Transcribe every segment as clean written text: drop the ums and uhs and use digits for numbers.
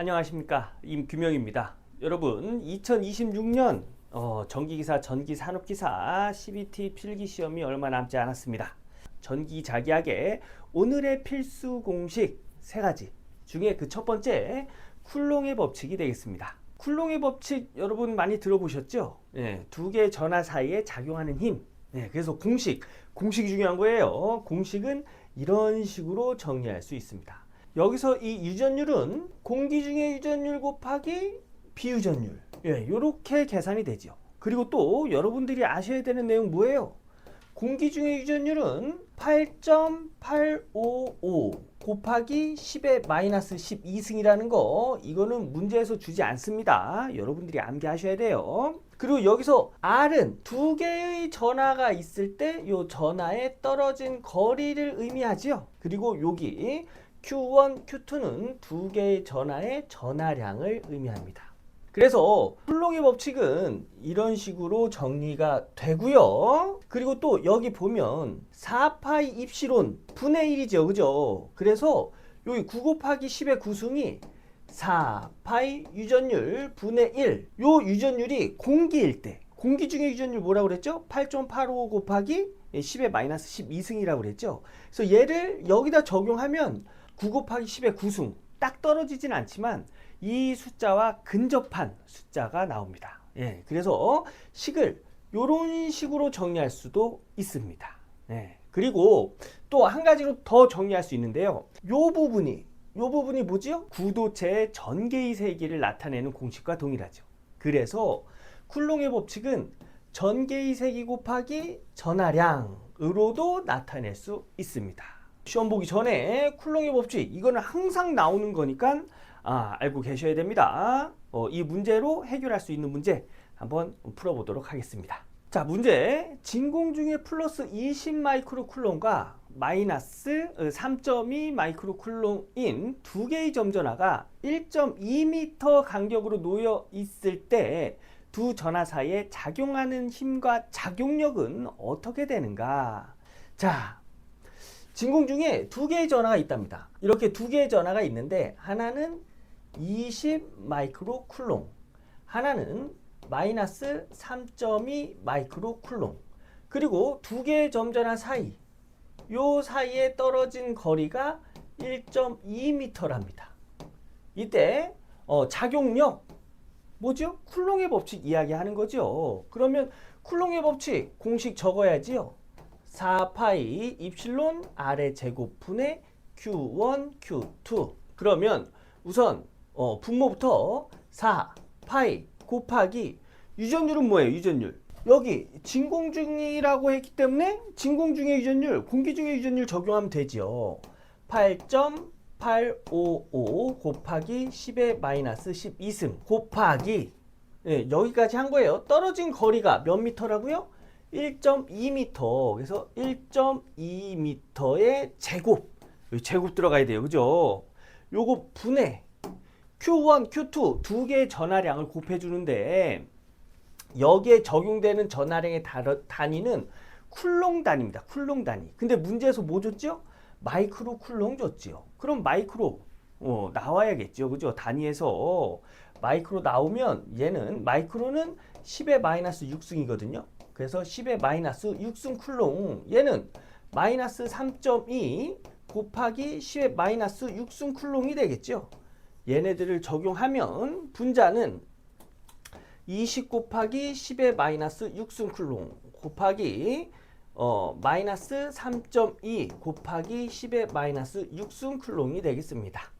안녕하십니까, 임규명입니다. 여러분, 2026년 전기기사, 전기산업기사 CBT 필기시험이 얼마 남지 않았습니다. 전기자기학의 오늘의 필수 공식 3가지 중에 그 첫 번째, 쿨롱의 법칙이 되겠습니다. 쿨롱의 법칙 여러분 많이 들어보셨죠? 네, 두 개의 전하 사이에 작용하는 힘. 네, 그래서 공식이 중요한 거예요. 공식은 이런 식으로 정리할 수 있습니다. 여기서 이 유전율은 공기 중의 유전율 곱하기 비유전율, 이렇게 계산이 되죠. 그리고 또 여러분들이 아셔야 되는 내용 뭐예요? 공기 중의 유전율은 8.855 곱하기 10의 마이너스 12승이라는 거, 이거는 문제에서 주지 않습니다. 여러분들이 암기하셔야 돼요. 그리고 여기서 R은 두 개의 전하가 있을 때 이 전하에 떨어진 거리를 의미하지요. 그리고 여기 Q1, Q2는 두 개의 전하의 전하량을 의미합니다. 그래서 쿨롱의 법칙은 이런 식으로 정리가 되고요. 그리고 또 여기 보면 4파이 입시론 분의 1이죠. 그죠? 그래서 여기 9 곱하기 10의 구승이 4파이 유전율 분의 1. 요 유전율이 공기일 때. 공기 중에 유전율 뭐라고 그랬죠? 8.85 곱하기 10의 마이너스 12승이라고 그랬죠. 그래서 얘를 여기다 적용하면 9 곱하기 10의 9승. 딱 떨어지진 않지만 이 숫자와 근접한 숫자가 나옵니다. 그래서 식을 이런 식으로 정리할 수도 있습니다. 그리고 또 한 가지로 더 정리할 수 있는데요. 요 부분이 뭐지요? 구도체의 전개의 세기를 나타내는 공식과 동일하죠. 그래서 쿨롱의 법칙은 전개의 세기 곱하기 전하량으로도 나타낼 수 있습니다. 시험 보기 전에 쿨롱의 법칙, 이거는 항상 나오는 거니까 알고 계셔야 됩니다. 이 문제로 해결할 수 있는 문제 한번 풀어보도록 하겠습니다. 자, 문제. 진공 중에 플러스 20 마이크로 쿨롱과 마이너스 3.2 마이크로 쿨롱인 두 개의 점전하가 1.2m 간격으로 놓여 있을 때 두 전하 사이에 작용하는 힘과 작용력은 어떻게 되는가? 자, 진공 중에 두 개의 전하가 있답니다. 이렇게 두 개의 전하가 있는데 하나는 20 마이크로 쿨롱, 하나는 마이너스 3.2 마이크로 쿨롱. 그리고 두 개의 점전하 사이, 요 사이에 떨어진 거리가 1.2m랍니다. 이때 작용력 뭐죠? 쿨롱의 법칙 이야기하는 거죠. 그러면 쿨롱의 법칙 공식 적어야지요. 4파이 입실론 R의 제곱분의 Q1, Q2. 그러면 우선 분모부터 4파이 곱하기 유전율은 뭐예요? 유전율. 여기 진공 중이라고 했기 때문에 진공 중의 유전율, 공기 중의 유전율 적용하면 되죠. 8.855 곱하기 10의 마이너스 12승 곱하기 여기까지 한 거예요. 떨어진 거리가 몇 미터라고요? 1.2m. 그래서 1.2m의 제곱. 여기 제곱 들어가야 돼요. 그죠? 요거 분해 Q1, Q2 두 개의 전하량을 곱해 주는데 여기에 적용되는 전하량의 단위는 쿨롱 단위입니다. 쿨롱 단위. 근데 문제에서 뭐 줬죠? 마이크로 쿨롱 줬지요. 그럼 마이크로 나와야겠죠. 그죠? 단위에서 마이크로 나오면 얘는 마이크로는 10의 마이너스 6승이거든요. 그래서 10의 마이너스 6승 쿨롱, 얘는 마이너스 3.2 곱하기 10의 마이너스 6승 쿨롱이 되겠죠. 얘네들을 적용하면 분자는 20 곱하기 10의 마이너스 6승 쿨롱 곱하기 마이너스 3.2 곱하기 10의 마이너스 6승 쿨롱이 되겠습니다.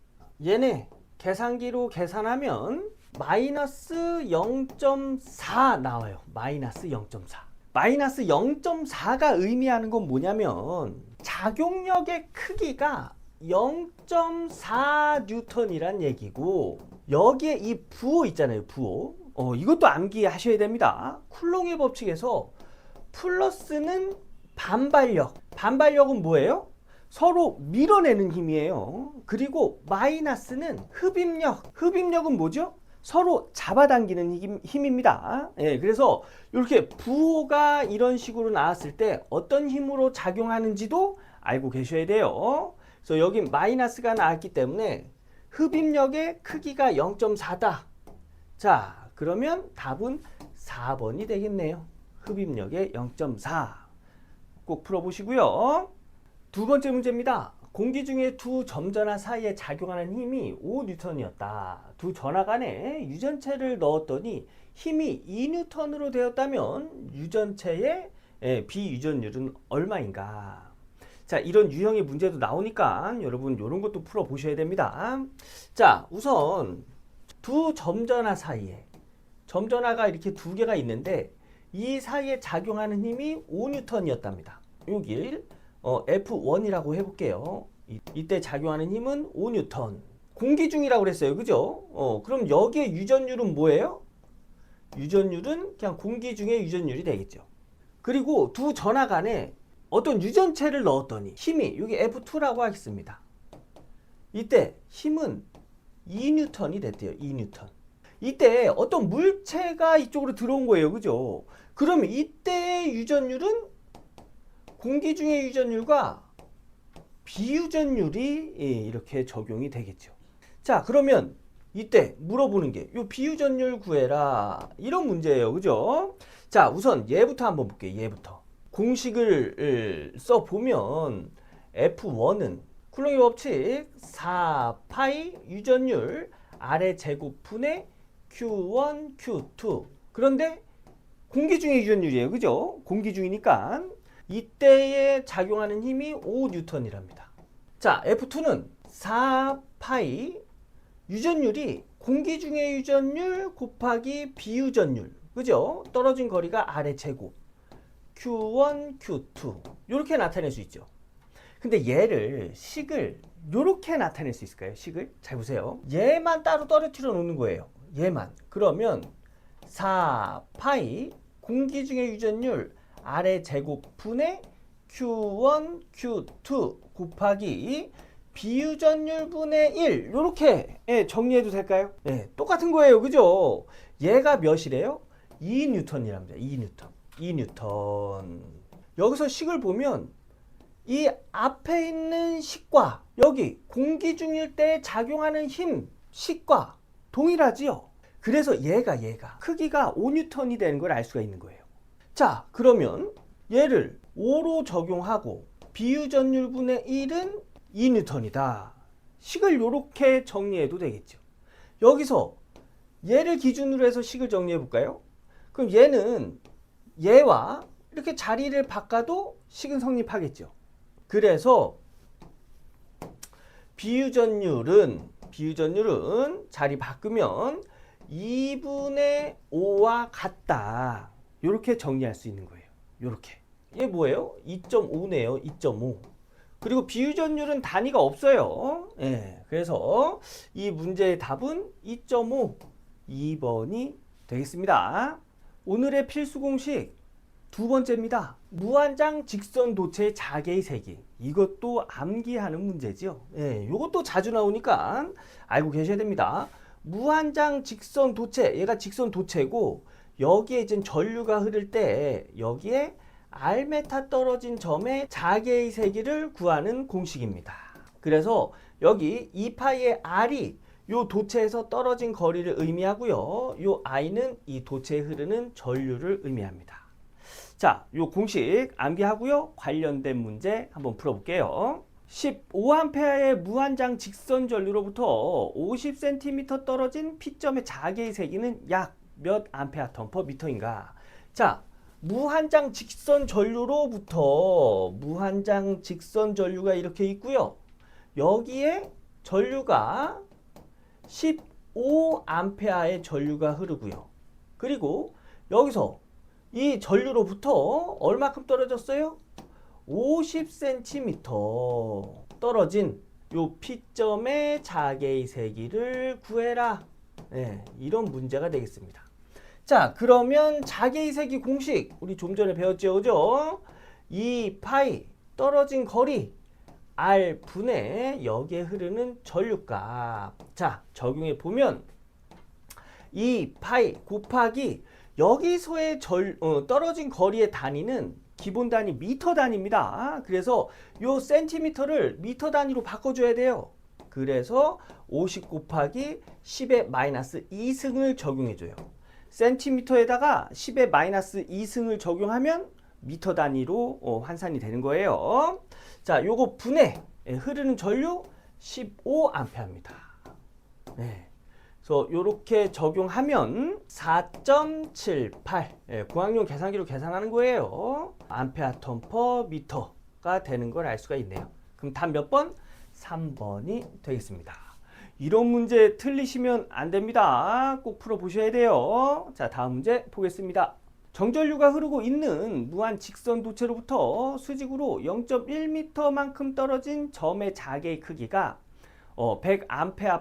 얘네 계산기로 계산하면 마이너스 0.4 나와요. 마이너스 0.4. 마이너스 0.4가 의미하는 건 뭐냐면 작용력의 크기가 0.4 뉴턴이란 얘기고, 여기에 이 부호 있잖아요. 부호. 이것도 암기하셔야 됩니다. 쿨롱의 법칙에서 플러스는 반발력. 반발력은 뭐예요? 서로 밀어내는 힘이에요. 그리고 마이너스는 흡입력. 흡입력은 뭐죠? 서로 잡아당기는 힘입니다. 그래서 이렇게 부호가 이런 식으로 나왔을 때 어떤 힘으로 작용하는지도 알고 계셔야 돼요. 그래서 여기 마이너스가 나왔기 때문에 흡입력의 크기가 0.4다. 자, 그러면 답은 4번이 되겠네요. 흡입력의 0.4. 꼭 풀어보시고요. 두 번째 문제입니다. 공기 중에 두 점전화 사이에 작용하는 힘이 5N이었다. 두 전화 간에 유전체를 넣었더니 힘이 2N으로 되었다면 유전체의 비유전율은 얼마인가? 자, 이런 유형의 문제도 나오니까 여러분 이런 것도 풀어보셔야 됩니다. 자, 우선 두 점전화 사이에 점전화가 이렇게 두 개가 있는데 이 사이에 작용하는 힘이 5N이었답니다. 여길 F1이라고 해볼게요. 이때 작용하는 힘은 5N. 공기 중이라고 그랬어요. 그죠? 그럼 여기에 유전율은 뭐예요? 유전율은 그냥 공기 중의 유전율이 되겠죠. 그리고 두 전화 간에 어떤 유전체를 넣었더니 힘이 여기 F2라고 하겠습니다. 이때 힘은 2N이 됐대요. 2N. 이때 어떤 물체가 이쪽으로 들어온 거예요. 그죠? 그럼 이때의 유전율은 공기 중의 유전율과 비유전율이 이렇게 적용이 되겠죠. 자, 그러면 이때 물어보는 게 요 비유전율 구해라. 이런 문제예요. 그죠? 자, 우선 얘부터 한번 볼게요. 얘부터. 공식을 써보면 F1은 쿨롱의 법칙 4파이 유전율 아래 제곱분의 Q1, Q2. 그런데 공기 중의 유전율이에요. 그죠? 공기 중이니까 이때에 작용하는 힘이 5N이랍니다. 자, F2는 4파이 유전율이 공기 중의 유전율 곱하기 비유전율. 그죠? 떨어진 거리가 아래 제곱. Q1, Q2. 이렇게 나타낼 수 있죠. 근데 얘를 식을 이렇게 나타낼 수 있을까요? 식을? 잘 보세요. 얘만 따로 떨어뜨려 놓는 거예요. 얘만. 그러면 4파이 공기 중의 유전율 아래 제곱분의 Q1, Q2 곱하기 비유전율 분의 1 이렇게 정리해도 될까요? 똑같은 거예요. 그죠? 얘가 몇이래요? 2N이랍니다. 2N. 여기서 식을 보면 이 앞에 있는 식과 여기 공기 중일 때 작용하는 힘, 식과 동일하지요? 그래서 얘가 크기가 5N이 되는 걸 알 수가 있는 거예요. 자, 그러면 얘를 5로 적용하고 비유전율 분의 1은 2N이다. 식을 이렇게 정리해도 되겠죠. 여기서 얘를 기준으로 해서 식을 정리해 볼까요? 그럼 얘는 얘와 이렇게 자리를 바꿔도 식은 성립하겠죠. 그래서 비유전율은 자리 바꾸면 2분의 5와 같다. 이렇게 정리할 수 있는 거예요. 이렇게. 얘 뭐예요? 2.5네요. 2.5. 그리고 비유전율은 단위가 없어요. 그래서 이 문제의 답은 2.5, 2번이 되겠습니다. 오늘의 필수 공식 두 번째입니다. 무한장 직선 도체의 자개의 세기. 이것도 암기하는 문제죠. 이것도 자주 나오니까 알고 계셔야 됩니다. 무한장 직선 도체, 얘가 직선 도체고 여기에 이제 전류가 흐를 때 여기에 R메타 떨어진 점의 자개의 세기를 구하는 공식입니다. 그래서 여기 2파이의 R이 요 도체에서 떨어진 거리를 의미하고요. 요 I는 이 도체에 흐르는 전류를 의미합니다. 자, 요 공식 암기하고요. 관련된 문제 한번 풀어볼게요. 15A의 무한장 직선 전류로부터 50cm 떨어진 P점의 자개의 세기는 약 몇 암페어 턴 퍼 미터인가? 자, 무한장 직선 전류로부터 무한장 직선 전류가 이렇게 있고요. 여기에 전류가 15A의 전류가 흐르고요. 그리고 여기서 이 전류로부터 얼마큼 떨어졌어요? 50cm 떨어진 요 P점의 자개의 세기를 구해라. 이런 문제가 되겠습니다. 자, 그러면 자개의 세기 공식 우리 좀 전에 배웠죠, 그죠? 2파이 떨어진 거리 R 분의 여기에 흐르는 전류값. 자, 적용해 보면 2파이 곱하기 여기서의 떨어진 거리의 단위는 기본 단위 미터 단위입니다. 그래서 요 센티미터를 미터 단위로 바꿔줘야 돼요. 그래서 50 곱하기 10의 마이너스 2승을 적용해줘요. 센티미터에다가 10의 마이너스 2승을 적용하면 미터 단위로 환산이 되는 거예요. 자, 요거 분해 흐르는 전류 15A입니다. 네. 그래서 요렇게 적용하면 4.78 고학용 계산기로 계산하는 거예요. 암페어 톤 퍼 미터가 되는 걸 알 수가 있네요. 그럼 답 몇 번? 3번이 되겠습니다. 이런 문제 틀리시면 안 됩니다. 꼭 풀어보셔야 돼요. 자, 다음 문제 보겠습니다. 정전류가 흐르고 있는 무한 직선 도체로부터 수직으로 0.1m만큼 떨어진 점의 자개의 크기가 100A per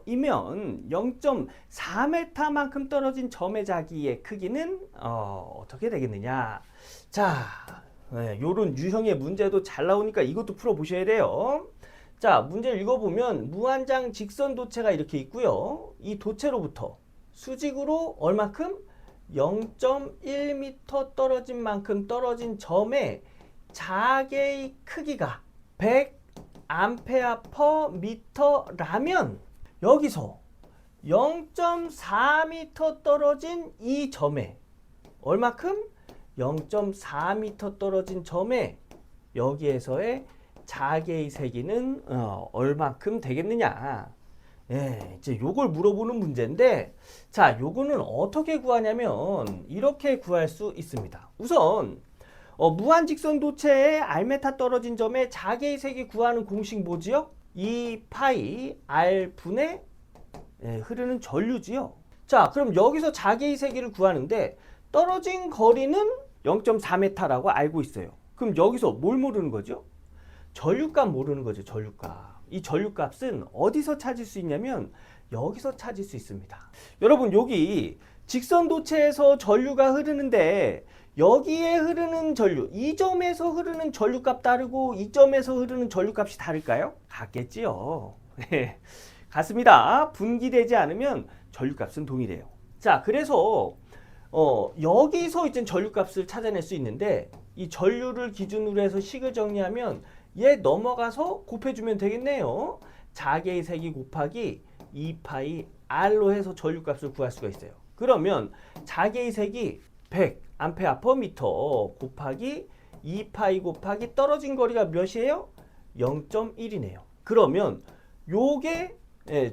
m이면 0.4m만큼 떨어진 점의 자기의 크기는 어떻게 되겠느냐. 자, 요런 유형의 문제도 잘 나오니까 이것도 풀어보셔야 돼요. 자, 문제를 읽어보면 무한장 직선 도체가 이렇게 있고요. 이 도체로부터 수직으로 얼마큼? 0.1m 떨어진 만큼 떨어진 점의 자개의 크기가 100A per m라면 여기서 0.4m 떨어진 이 점에 얼마큼? 0.4m 떨어진 점에 여기에서의 자개의 세기는 얼마큼 되겠느냐. 예, 이제 요걸 물어보는 문제인데, 자, 요거는 어떻게 구하냐면 이렇게 구할 수 있습니다. 우선 무한직선 도체에 R메타 떨어진 점에 자개의 세기 구하는 공식 뭐지요? 2파이 R 분의 흐르는 전류지요. 자, 그럼 여기서 자개의 세기를 구하는데 떨어진 거리는 0.4m라고 알고 있어요. 그럼 여기서 뭘 모르는 거죠? 전류값 모르는 거죠. 전류값. 이 전류값은 어디서 찾을 수 있냐면 여기서 찾을 수 있습니다. 여러분, 여기 직선 도체에서 전류가 흐르는데 여기에 흐르는 전류, 이 점에서 흐르는 전류값 다르고 이 점에서 흐르는 전류값이 다를까요? 같겠지요. 같습니다. 분기되지 않으면 전류값은 동일해요. 자, 그래서 여기서 이제 전류값을 찾아낼 수 있는데 이 전류를 기준으로 해서 식을 정리하면 얘 넘어가서 곱해주면 되겠네요. 자개의 세기 곱하기 2파이 R로 해서 전류값을 구할 수가 있어요. 그러면 자개의 세기 100A per m 곱하기 2파이 곱하기 떨어진 거리가 몇이에요? 0.1이네요. 그러면 요게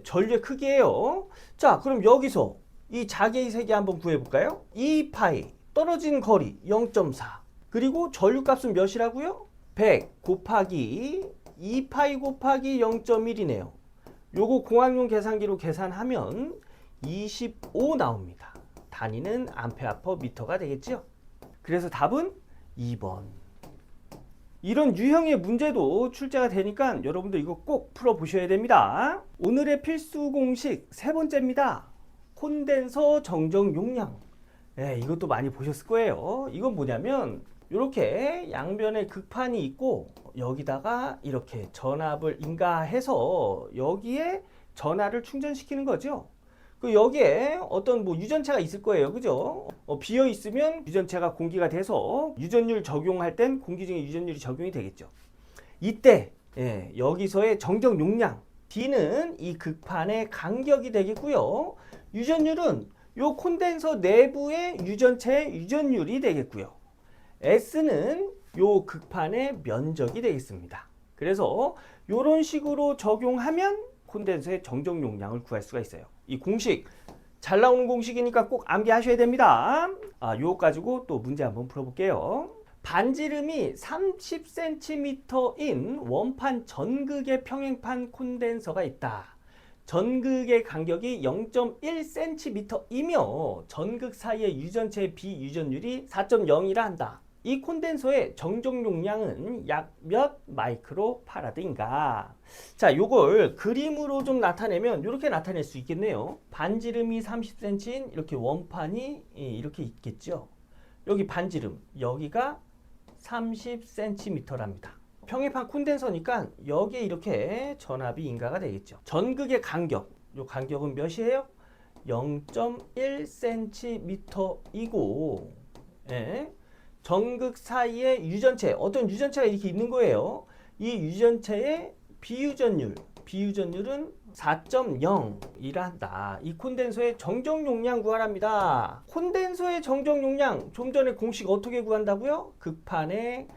전류의 크기예요. 자, 그럼 여기서 이 자개의 세기 한번 구해볼까요? 2파이 떨어진 거리 0.4 그리고 전류값은 몇이라고요? 100 곱하기 2파이 곱하기 0.1이네요. 요거 공학용 계산기로 계산하면 25 나옵니다. 단위는 암페어 퍼 미터가 되겠죠. 그래서 답은 2번. 이런 유형의 문제도 출제가 되니까 여러분들 이거 꼭 풀어보셔야 됩니다. 오늘의 필수 공식 세 번째입니다. 콘덴서 정정 용량. 이것도 많이 보셨을 거예요. 이건 뭐냐면 이렇게 양변에 극판이 있고 여기다가 이렇게 전압을 인가해서 여기에 전하를 충전시키는 거죠. 그 여기에 어떤 유전체가 있을 거예요. 그죠? 비어 있으면 유전체가 공기가 돼서 유전율 적용할 땐 공기 중에 유전율이 적용이 되겠죠. 이때 여기서의 정정 용량 D는 이 극판의 간격이 되겠고요. 유전율은 요 콘덴서 내부의 유전체의 유전율이 되겠고요. S는 요 극판의 면적이 되겠습니다. 그래서 이런 식으로 적용하면 콘덴서의 정정 용량을 구할 수가 있어요. 이 공식 잘 나오는 공식이니까 꼭 암기하셔야 됩니다. 요거 가지고 또 문제 한번 풀어볼게요. 반지름이 30cm인 원판 전극의 평행판 콘덴서가 있다. 전극의 간격이 0.1cm이며 전극 사이의 유전체의 비유전율이 4.0이라 한다. 이 콘덴서의 정정 용량은 약 몇 마이크로 파라드인가? 자, 요걸 그림으로 좀 나타내면 이렇게 나타낼 수 있겠네요. 반지름이 30cm인 이렇게 원판이 이렇게 있겠죠. 여기 반지름, 여기가 30cm랍니다. 평행판 콘덴서니까 여기에 이렇게 전압이 인가가 되겠죠. 전극의 간격, 요 간격은 몇이에요? 0.1cm이고, 전극 사이에 유전체, 어떤 유전체가 이렇게 있는 거예요. 이 유전체의 비유전율, 비유전율은 4.0이라 한다. 이 콘덴서의 정정 용량 구하랍니다. 콘덴서의 정정 용량 좀 전에 공식 어떻게 구한다고요? 극판의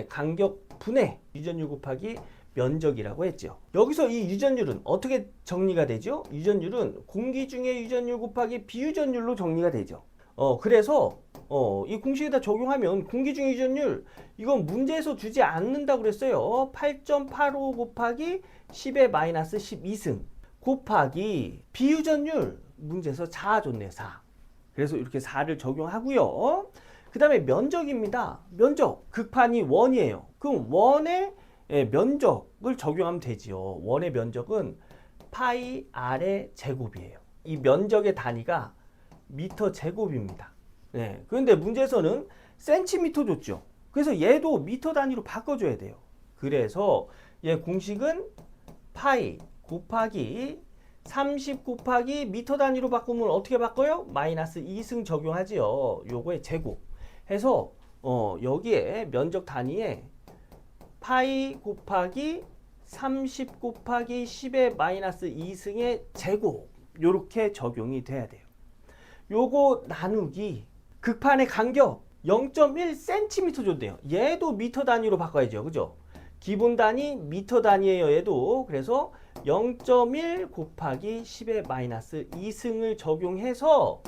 간격 분의 유전율 곱하기 면적이라고 했죠. 여기서 이 유전율은 어떻게 정리가 되죠? 유전율은 공기 중의 유전율 곱하기 비유전율로 정리가 되죠. 그래서 이 공식에다 적용하면 공기 중의 유전율 이건 문제에서 주지 않는다고 그랬어요. 8.85 곱하기 10의 마이너스 12승 곱하기 비유전율 문제에서 4 줬네요. 4. 그래서 이렇게 4를 적용하고요. 그 다음에 면적입니다. 면적 극판이 원이에요. 그럼 원의 면적을 적용하면 되지요. 원의 면적은 파이 r의 제곱이에요. 이 면적의 단위가 미터 제곱입니다. 네, 그런데 문제에서는 센티미터 줬죠. 그래서 얘도 미터 단위로 바꿔줘야 돼요. 그래서 얘 공식은 파이 곱하기 30 곱하기 미터 단위로 바꾸면 어떻게 바꿔요? 마이너스 2승 적용하지요. 요거의 제곱 해서 여기에 면적 단위에 파이 곱하기 30 곱하기 10의 마이너스 2승의 제곱 요렇게 적용이 돼야 돼요. 요거 나누기 극판의 간격 0.1cm 줬대요. 얘도 미터 단위로 바꿔야죠. 그죠? 기본 단위 미터 단위예요. 얘도. 그래서 0.1 곱하기 10의 마이너스 2승을 적용해서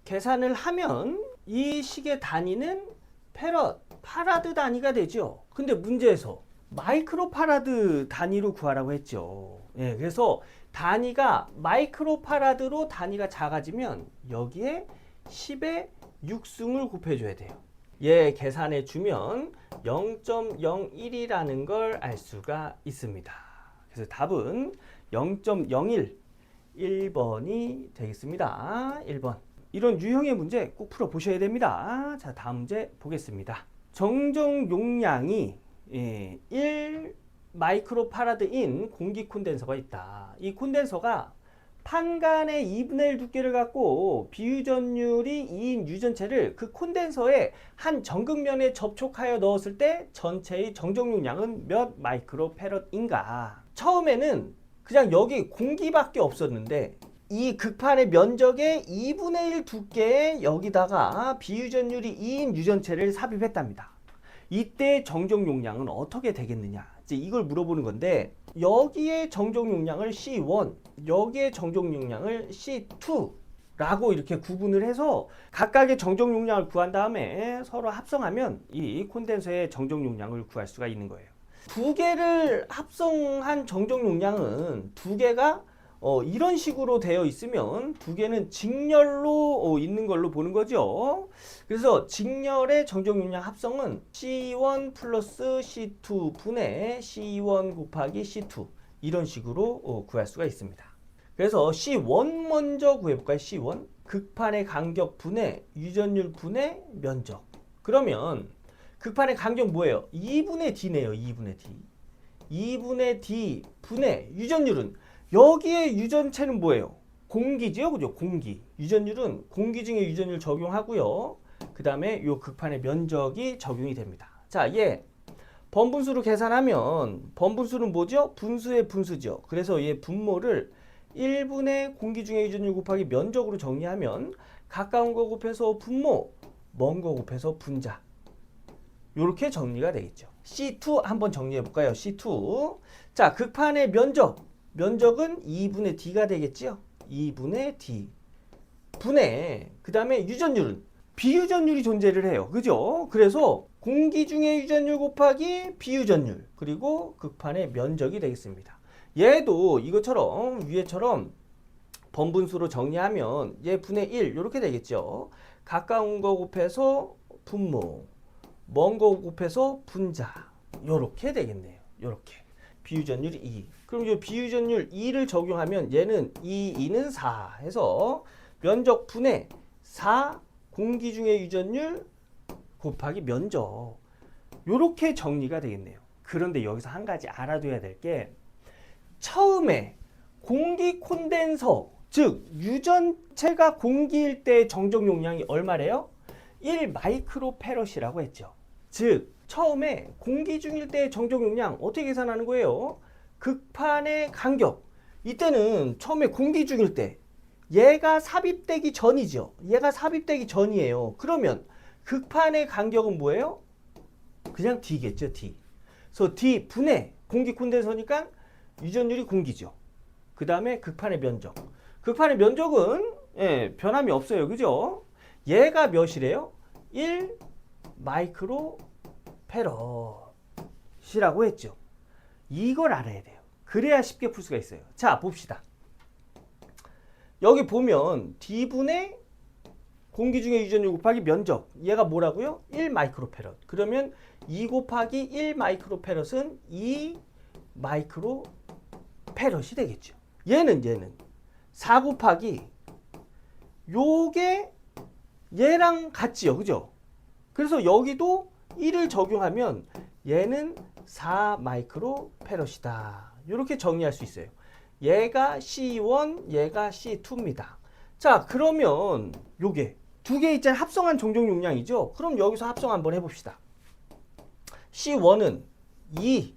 계산을 하면 이 식의 단위는 파라드 단위가 되죠. 근데 문제에서 마이크로 파라드 단위로 구하라고 했죠. 예, 그래서 단위가 마이크로 파라드로 단위가 작아지면 여기에 10의 6승을 곱해줘야 돼요. 얘 계산해 주면 0.01이라는 걸 알 수가 있습니다. 그래서 답은 0.01 1번이 되겠습니다. 1번. 이런 유형의 문제 꼭 풀어 보셔야 됩니다. 자, 다음 문제 보겠습니다. 정정 용량이 1 마이크로 파라드인 공기 콘덴서가 있다. 이 콘덴서가 판간의 2분의 1 두께를 갖고 비유전율이 2인 유전체를 그 콘덴서의 한 전극면에 접촉하여 넣었을 때 전체의 정정 용량은 몇 마이크로 패럿인가? 처음에는 그냥 여기 공기밖에 없었는데 이 극판의 면적의 2분의 1 두께에 여기다가 비유전율이 2인 유전체를 삽입했답니다. 이때 정정 용량은 어떻게 되겠느냐? 이제 이걸 물어보는 건데 여기에 정정 용량을 C1, 여기에 정정 용량을 C2라고 이렇게 구분을 해서 각각의 정정 용량을 구한 다음에 서로 합성하면 이 콘덴서의 정정 용량을 구할 수가 있는 거예요. 두 개를 합성한 정정 용량은 두 개가 이런 식으로 되어 있으면 두 개는 직렬로 있는 걸로 보는 거죠. 그래서 직렬의 정정 용량 합성은 C1 플러스 C2 분의 C1 곱하기 C2 이런 식으로 구할 수가 있습니다. 그래서 C1 먼저 구해볼까요? C1 극판의 간격 분의 유전율 분의 면적. 그러면 극판의 간격 뭐예요? 2분의 D네요. 2분의 D. 2분의 D 분의 유전율은 여기에 유전체는 뭐예요? 공기죠, 그죠? 공기. 유전율은 공기 중에 유전율 적용하고요. 그 다음에 요 극판의 면적이 적용이 됩니다. 자, 얘 번분수로 계산하면 번분수는 뭐죠? 분수의 분수죠. 그래서 얘 분모를 1분의 공기 중에 유전율 곱하기 면적으로 정리하면 가까운 거 곱해서 분모, 먼 거 곱해서 분자. 요렇게 정리가 되겠죠. C2 한번 정리해 볼까요? C2. 자, 극판의 면적은 2분의 D가 되겠죠. 2분의 D 분의 그 다음에 유전율은 비유전율이 존재를 해요. 그죠? 그래서 공기 중의 유전율 곱하기 비유전율 그리고 극판의 면적이 되겠습니다. 얘도 이것처럼 위에처럼 번분수로 정리하면 얘 분의 1 이렇게 되겠죠. 가까운 거 곱해서 분모, 먼 거 곱해서 분자 이렇게 되겠네요. 이렇게 비유전율이 2. 그럼 이 비유전율 2를 적용하면 얘는 2, 2는 4 해서 면적 분의 4 공기 중의 유전율 곱하기 면적 이렇게 정리가 되겠네요. 그런데 여기서 한 가지 알아둬야 될 게 처음에 공기 콘덴서 즉 유전체가 공기일 때 정정 용량이 얼마래요? 1 마이크로 패럿이라고 했죠. 즉 처음에 공기 중일 때 정정 용량 어떻게 계산하는 거예요? 극판의 간격. 이때는 처음에 공기 중일 때 얘가 삽입되기 전이죠. 얘가 삽입되기 전이에요. 그러면 극판의 간격은 뭐예요? 그냥 D겠죠. D. 그래서 D 분의 공기 콘덴서니까 유전율이 공기죠. 그 다음에 극판의 면적. 극판의 면적은 변함이 없어요. 그죠? 얘가 몇이래요? 1 마이크로 페럿이라고 했죠. 이걸 알아야 돼요. 그래야 쉽게 풀 수가 있어요. 자, 봅시다. 여기 보면 D분의 공기 중의 유전율 곱하기 면적. 얘가 뭐라고요? 1 마이크로 페럿. 그러면 2 곱하기 1 마이크로 페럿은 2 마이크로 페럿이 되겠죠. 얘는 4 곱하기 요게 얘랑 같지요. 그죠? 그래서 여기도 1을 적용하면 얘는 4 마이크로 페럿이다. 이렇게 정리할 수 있어요. 얘가 C1, 얘가 C2입니다. 자, 그러면 요게 두 개 있잖아요. 합성한 정정 용량이죠. 그럼 여기서 합성 한번 해봅시다. C1은 2,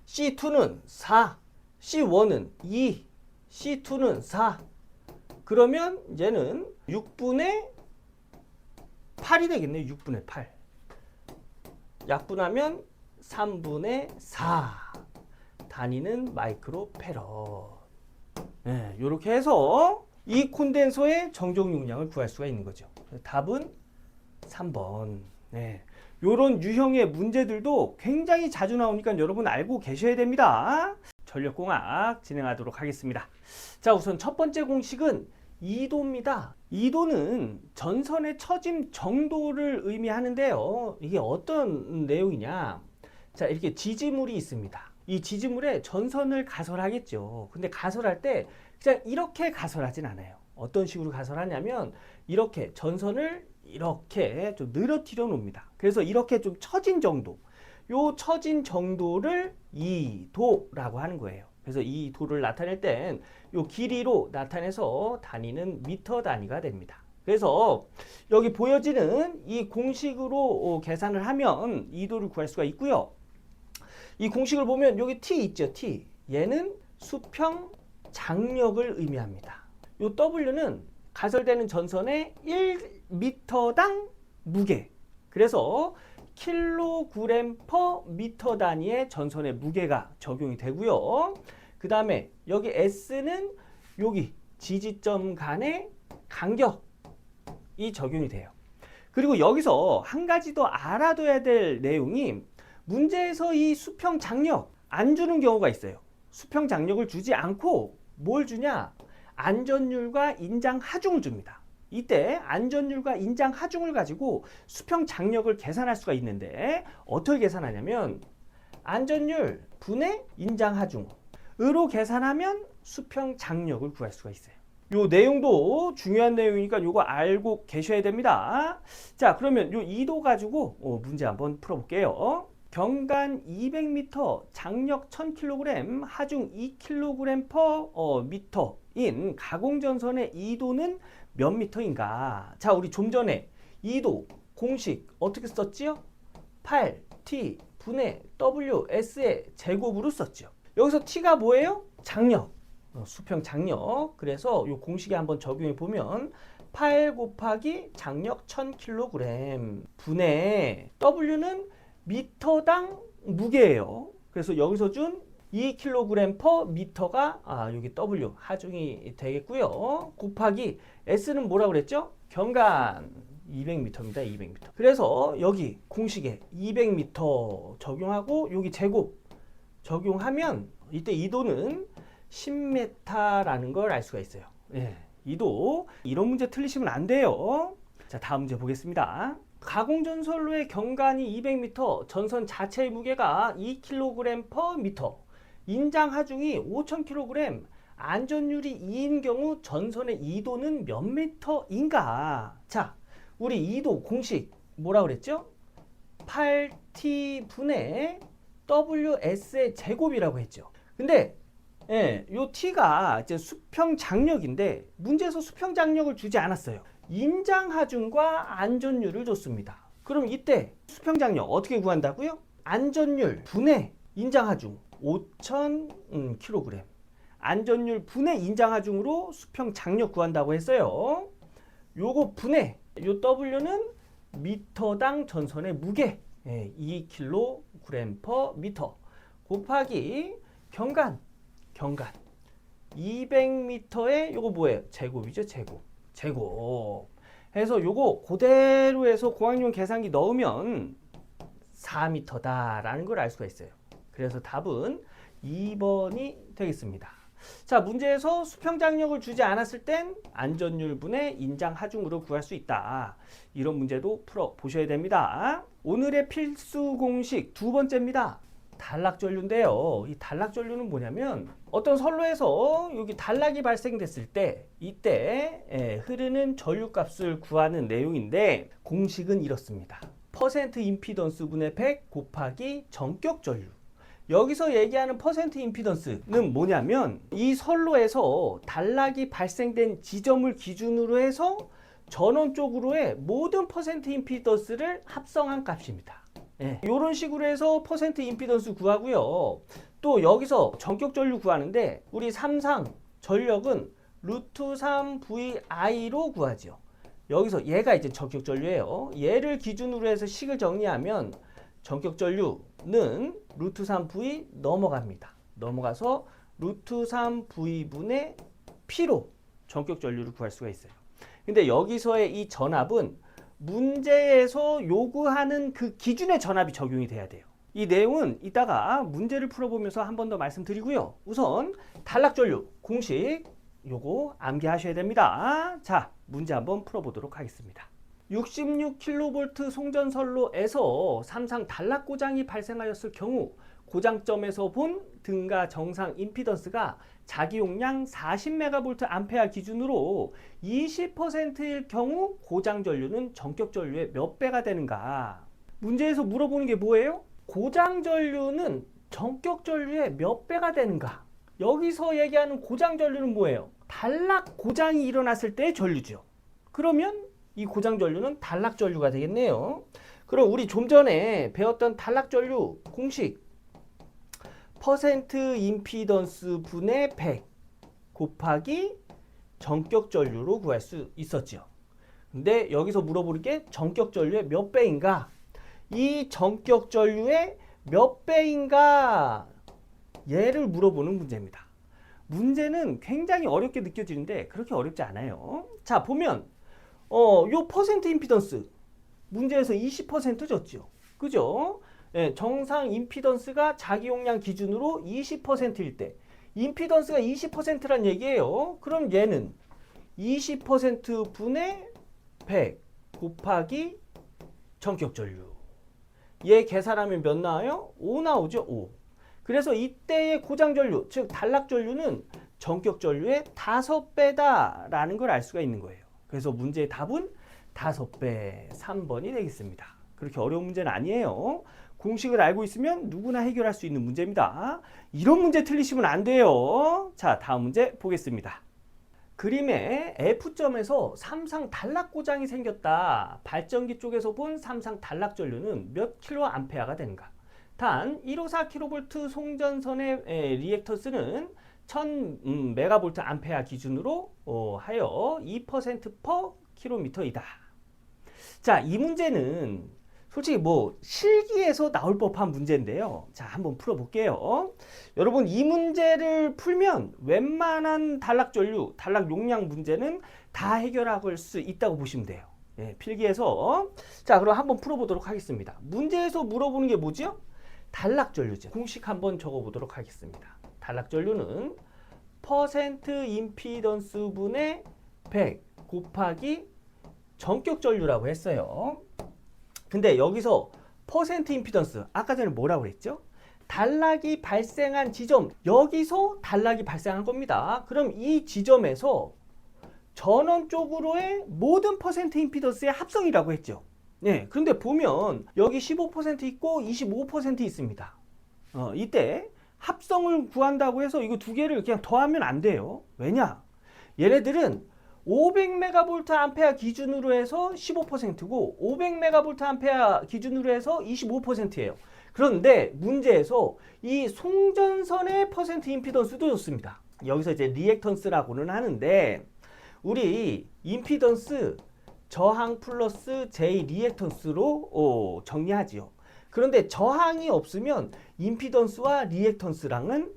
C2는 4, C1은 2, C2는 4. 그러면 얘는 6분의 8이 되겠네요. 6분의 8. 약분하면 3분의 4. 단위는 마이크로 페럿. 네, 이렇게 해서 이 콘덴서의 정정 용량을 구할 수가 있는 거죠. 답은 3번. 네. 요런 유형의 문제들도 굉장히 자주 나오니까 여러분 알고 계셔야 됩니다. 전력공학 진행하도록 하겠습니다. 자, 우선 첫 번째 공식은 2도입니다. 2도는 전선의 처짐 정도를 의미하는데요. 이게 어떤 내용이냐? 자, 이렇게 지지물이 있습니다. 이 지지물에 전선을 가설하겠죠. 근데 가설할 때 그냥 이렇게 가설하진 않아요. 어떤 식으로 가설하냐면 이렇게 전선을 이렇게 좀 늘어뜨려 놓습니다. 그래서 이렇게 좀 처진 정도, 요 처진 정도를 2도라고 하는 거예요. 그래서 이 도를 나타낼 땐 요 길이로 나타내서 단위는 미터 단위가 됩니다. 그래서 여기 보여지는 이 공식으로 계산을 하면 2도를 구할 수가 있고요. 이 공식을 보면 여기 T 있죠. T. 얘는 수평 장력을 의미합니다. 요 W는 가설되는 전선의 1m당 무게. 그래서 킬로그램 퍼 미터 단위의 전선의 무게가 적용이 되고요. 그 다음에 여기 S는 여기 지지점 간의 간격이 적용이 돼요. 그리고 여기서 한 가지 더 알아둬야 될 내용이 문제에서 이 수평 장력 안 주는 경우가 있어요. 수평 장력을 주지 않고 뭘 주냐? 안전율과 인장 하중을 줍니다. 이때 안전율과 인장 하중을 가지고 수평 장력을 계산할 수가 있는데 어떻게 계산하냐면 안전율 분의 인장 하중으로 계산하면 수평 장력을 구할 수가 있어요. 요 내용도 중요한 내용이니까 요거 알고 계셔야 됩니다. 자, 그러면 요 2도 가지고 문제 한번 풀어볼게요. 경간 200m, 장력 1000kg, 하중 2kg per 미터인 가공전선의 2도는 몇 미터인가? 자, 우리 좀 전에 2도 공식 어떻게 썼지요? 8t 분의 WS의 제곱으로 썼죠. 여기서 t가 뭐예요? 장력, 수평 장력. 그래서 이 공식에 한번 적용해 보면 8 곱하기 장력 1000kg 분의 W는 미터당 무게예요. 그래서 여기서 준 2kg per 미터가 여기 W 하중이 되겠고요. 곱하기 S는 뭐라고 그랬죠? 경간 200m입니다. 200m. 그래서 여기 공식에 200m 적용하고 여기 제곱 적용하면 이때 2도는 10m라는 걸 알 수가 있어요. 예, 2도. 이런 문제 틀리시면 안 돼요. 자, 다음 문제 보겠습니다. 가공전선로의 경간이 200m, 전선 자체의 무게가 2kg per 미터, 인장 하중이 5000kg, 안전율이 2인 경우 전선의 2도는 몇 미터인가? 자, 우리 2도 공식 뭐라 그랬죠? 8t 분의 WS의 제곱이라고 했죠. 근데 요 t가 이제 수평 장력인데 문제에서 수평 장력을 주지 않았어요. 인장 하중과 안전율을 줬습니다. 그럼 이때 수평 장력 어떻게 구한다고요? 안전율 분의 인장 하중. 5,000kg. 안전율 분해 인장하중으로 수평 장력 구한다고 했어요. 요거 분해, 요 W는 미터당 전선의 무게 2kg per 미터 곱하기 경간 200m의 요거 뭐예요? 제곱이죠, 제곱 해서 요거 그대로 해서 고학용 계산기 넣으면 4m다라는 걸 알 수가 있어요. 그래서 답은 2번이 되겠습니다. 자, 문제에서 수평장력을 주지 않았을 땐 안전율 분의 인장 하중으로 구할 수 있다. 이런 문제도 풀어 보셔야 됩니다. 오늘의 필수 공식 두 번째입니다. 단락전류인데요. 이 단락전류는 뭐냐면 어떤 선로에서 여기 단락이 발생됐을 때 이때 흐르는 전류값을 구하는 내용인데 공식은 이렇습니다. 퍼센트 임피던스 분의 100 곱하기 전격 전류. 여기서 얘기하는 퍼센트 임피던스는 뭐냐면 이 선로에서 단락이 발생된 지점을 기준으로 해서 전원 쪽으로의 모든 퍼센트 임피던스를 합성한 값입니다. 이런 식으로 해서 퍼센트 임피던스 구하고요. 또 여기서 전격 전류 구하는데 우리 삼상 전력은 루트 3 VI로 구하죠. 여기서 얘가 이제 전격 전류예요. 얘를 기준으로 해서 식을 정리하면 전격 전류는 루트 3V 넘어갑니다. 넘어가서 루트 3V분의 P로 전격 전류를 구할 수가 있어요. 근데 여기서의 이 전압은 문제에서 요구하는 그 기준의 전압이 적용이 돼야 돼요. 이 내용은 이따가 문제를 풀어보면서 한 번 더 말씀드리고요. 우선 단락전류 공식 요거 암기하셔야 됩니다. 자, 문제 한번 풀어보도록 하겠습니다. 66kV 송전선로에서 삼상 단락 고장이 발생하였을 경우 고장점에서 본 등가 정상 임피던스가 자기용량 40MVA 기준으로 20%일 경우 고장 전류는 전격 전류의 몇 배가 되는가? 문제에서 물어보는 게 뭐예요? 고장 전류는 전격 전류의 몇 배가 되는가? 여기서 얘기하는 고장 전류는 뭐예요? 단락 고장이 일어났을 때의 전류죠. 그러면 이 고장 전류는 단락 전류가 되겠네요. 그럼 우리 좀 전에 배웠던 단락 전류 공식 퍼센트 임피던스 분의 100 곱하기 전격 전류로 구할 수 있었죠. 근데 여기서 물어보는 게 전격 전류의 몇 배인가? 이 전격 전류의 몇 배인가? 얘를 물어보는 문제입니다. 문제는 굉장히 어렵게 느껴지는데 그렇게 어렵지 않아요. 자, 보면 요 퍼센트 임피던스 문제에서 20% 줬죠. 그죠? 정상 임피던스가 자기 용량 기준으로 20%일 때 임피던스가 20%란 얘기예요. 그럼 얘는 20% 분의 100 곱하기 전격 전류. 얘 계산하면 몇 나와요? 5 나오죠. 5. 그래서 이때의 고장 전류, 즉 단락 전류는 전격 전류의 5배다라는 걸 알 수가 있는 거예요. 그래서 문제의 답은 5배 3번이 되겠습니다. 그렇게 어려운 문제는 아니에요. 공식을 알고 있으면 누구나 해결할 수 있는 문제입니다. 이런 문제 틀리시면 안 돼요. 자, 다음 문제 보겠습니다. 그림의 F점에서 삼상 단락 고장이 생겼다. 발전기 쪽에서 본 삼상 단락 전류는 몇 킬로암페어가 되는가? 단 154kV 송전선의 리액터스는 1000메가볼트 암페어 기준으로 하여 2% per 킬로미터이다. 자, 이 문제는 솔직히 뭐 실기에서 나올 법한 문제인데요. 자, 한번 풀어볼게요. 여러분, 이 문제를 풀면 웬만한 단락 전류, 단락 용량 문제는 다 해결할 수 있다고 보시면 돼요. 필기에서. 자, 그럼 한번 풀어보도록 하겠습니다. 문제에서 물어보는 게 뭐죠? 단락 전류죠. 공식 한번 적어보도록 하겠습니다. 단락 전류는 퍼센트 임피던스 분의 100 곱하기 전격 전류라고 했어요. 근데 여기서 퍼센트 임피던스 아까 전에 뭐라고 그랬죠? 단락이 발생한 지점, 여기서 단락이 발생한 겁니다. 그럼 이 지점에서 전원 쪽으로의 모든 퍼센트 임피던스의 합성이라고 했죠. 그런데 보면 여기 15% 있고 25% 있습니다. 이때 합성을 구한다고 해서 이거 두 개를 그냥 더하면 안 돼요. 왜냐? 얘네들은 500메가볼트 기준으로 해서 15%고 500메가볼트 기준으로 해서 25%예요. 그런데 문제에서 이 송전선의 퍼센트 임피던스도 좋습니다. 여기서 이제 리액턴스라고는 하는데 우리 임피던스 저항 플러스 J 리액턴스로 정리하지요. 그런데 저항이 없으면 임피던스와 리액턴스랑은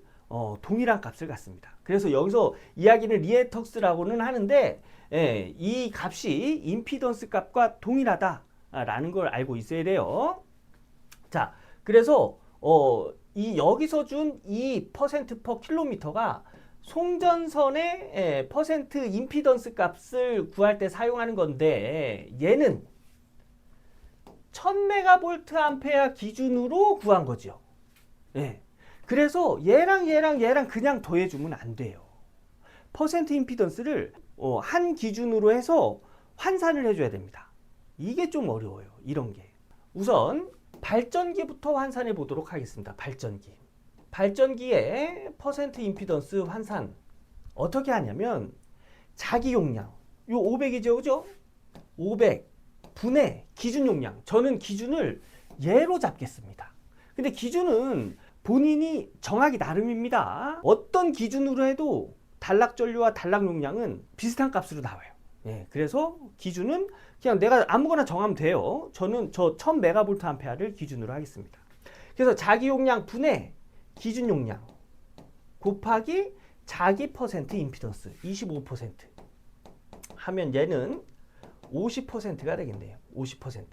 동일한 값을 갖습니다. 그래서 여기서 이야기는 리액턴스라고는 하는데 이 값이 임피던스 값과 동일하다라는 걸 알고 있어야 돼요. 자, 그래서 이 여기서 준 이 퍼센트 퍼 킬로미터가 송전선의 퍼센트 임피던스 값을 구할 때 사용하는 건데 얘는 1000메가볼트 암페어 기준으로 구한 거죠. 예. 그래서 얘랑 그냥 더해주면 안 돼요. 퍼센트 임피던스를 한 기준으로 해서 환산을 해줘야 됩니다. 이게 좀 어려워요. 이런 게. 우선 발전기부터 환산해 보도록 하겠습니다. 발전기의 퍼센트 임피던스 환산 어떻게 하냐면 자기 용량 요 500이죠, 그죠? 500 분의 기준 용량. 저는 기준을 얘로 잡겠습니다. 근데 기준은 본인이 정하기 나름입니다. 어떤 기준으로 해도 단락 전류와 단락 용량은 비슷한 값으로 나와요. 예, 그래서 기준은 그냥 내가 아무거나 정하면 돼요. 저는 저 1000메가볼트 암페어를 기준으로 하겠습니다. 그래서 자기 용량 분의 기준 용량 곱하기 자기 퍼센트 임피던스 25% 하면 얘는 50%가 되겠네요. 50%.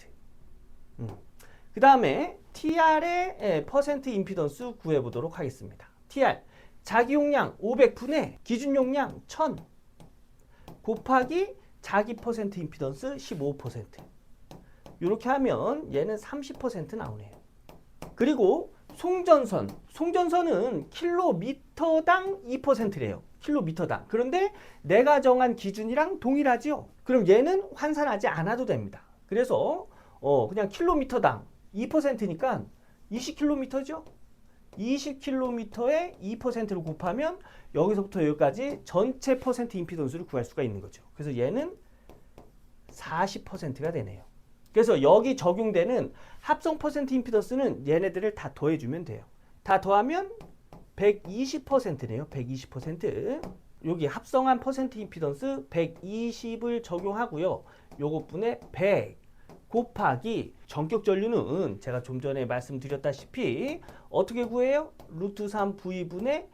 그 다음에 TR의 퍼센트 임피던스 구해보도록 하겠습니다. TR 자기 용량 500분의 기준 용량 1000 곱하기 자기 퍼센트 임피던스 15%. 이렇게 하면 얘는 30% 나오네요. 그리고 송전선은 킬로미터당 2%래요. 킬로미터당. 그런데 내가 정한 기준이랑 동일하죠. 그럼 얘는 환산하지 않아도 됩니다. 그래서 그냥 킬로미터당 2%니까 20km죠. 20km에 2%를 곱하면 여기서부터 여기까지 전체 퍼센트 임피던스를 구할 수가 있는 거죠. 그래서 얘는 40%가 되네요. 그래서 여기 적용되는 합성 퍼센트 임피던스는 얘네들을 다 더해주면 돼요. 다 더하면 120%네요. 120%. 여기 합성한 퍼센트 임피던스 120을 적용하고요. 요것분의 100 곱하기 전격 전류는 제가 좀 전에 말씀드렸다시피 어떻게 구해요? 루트 3V분의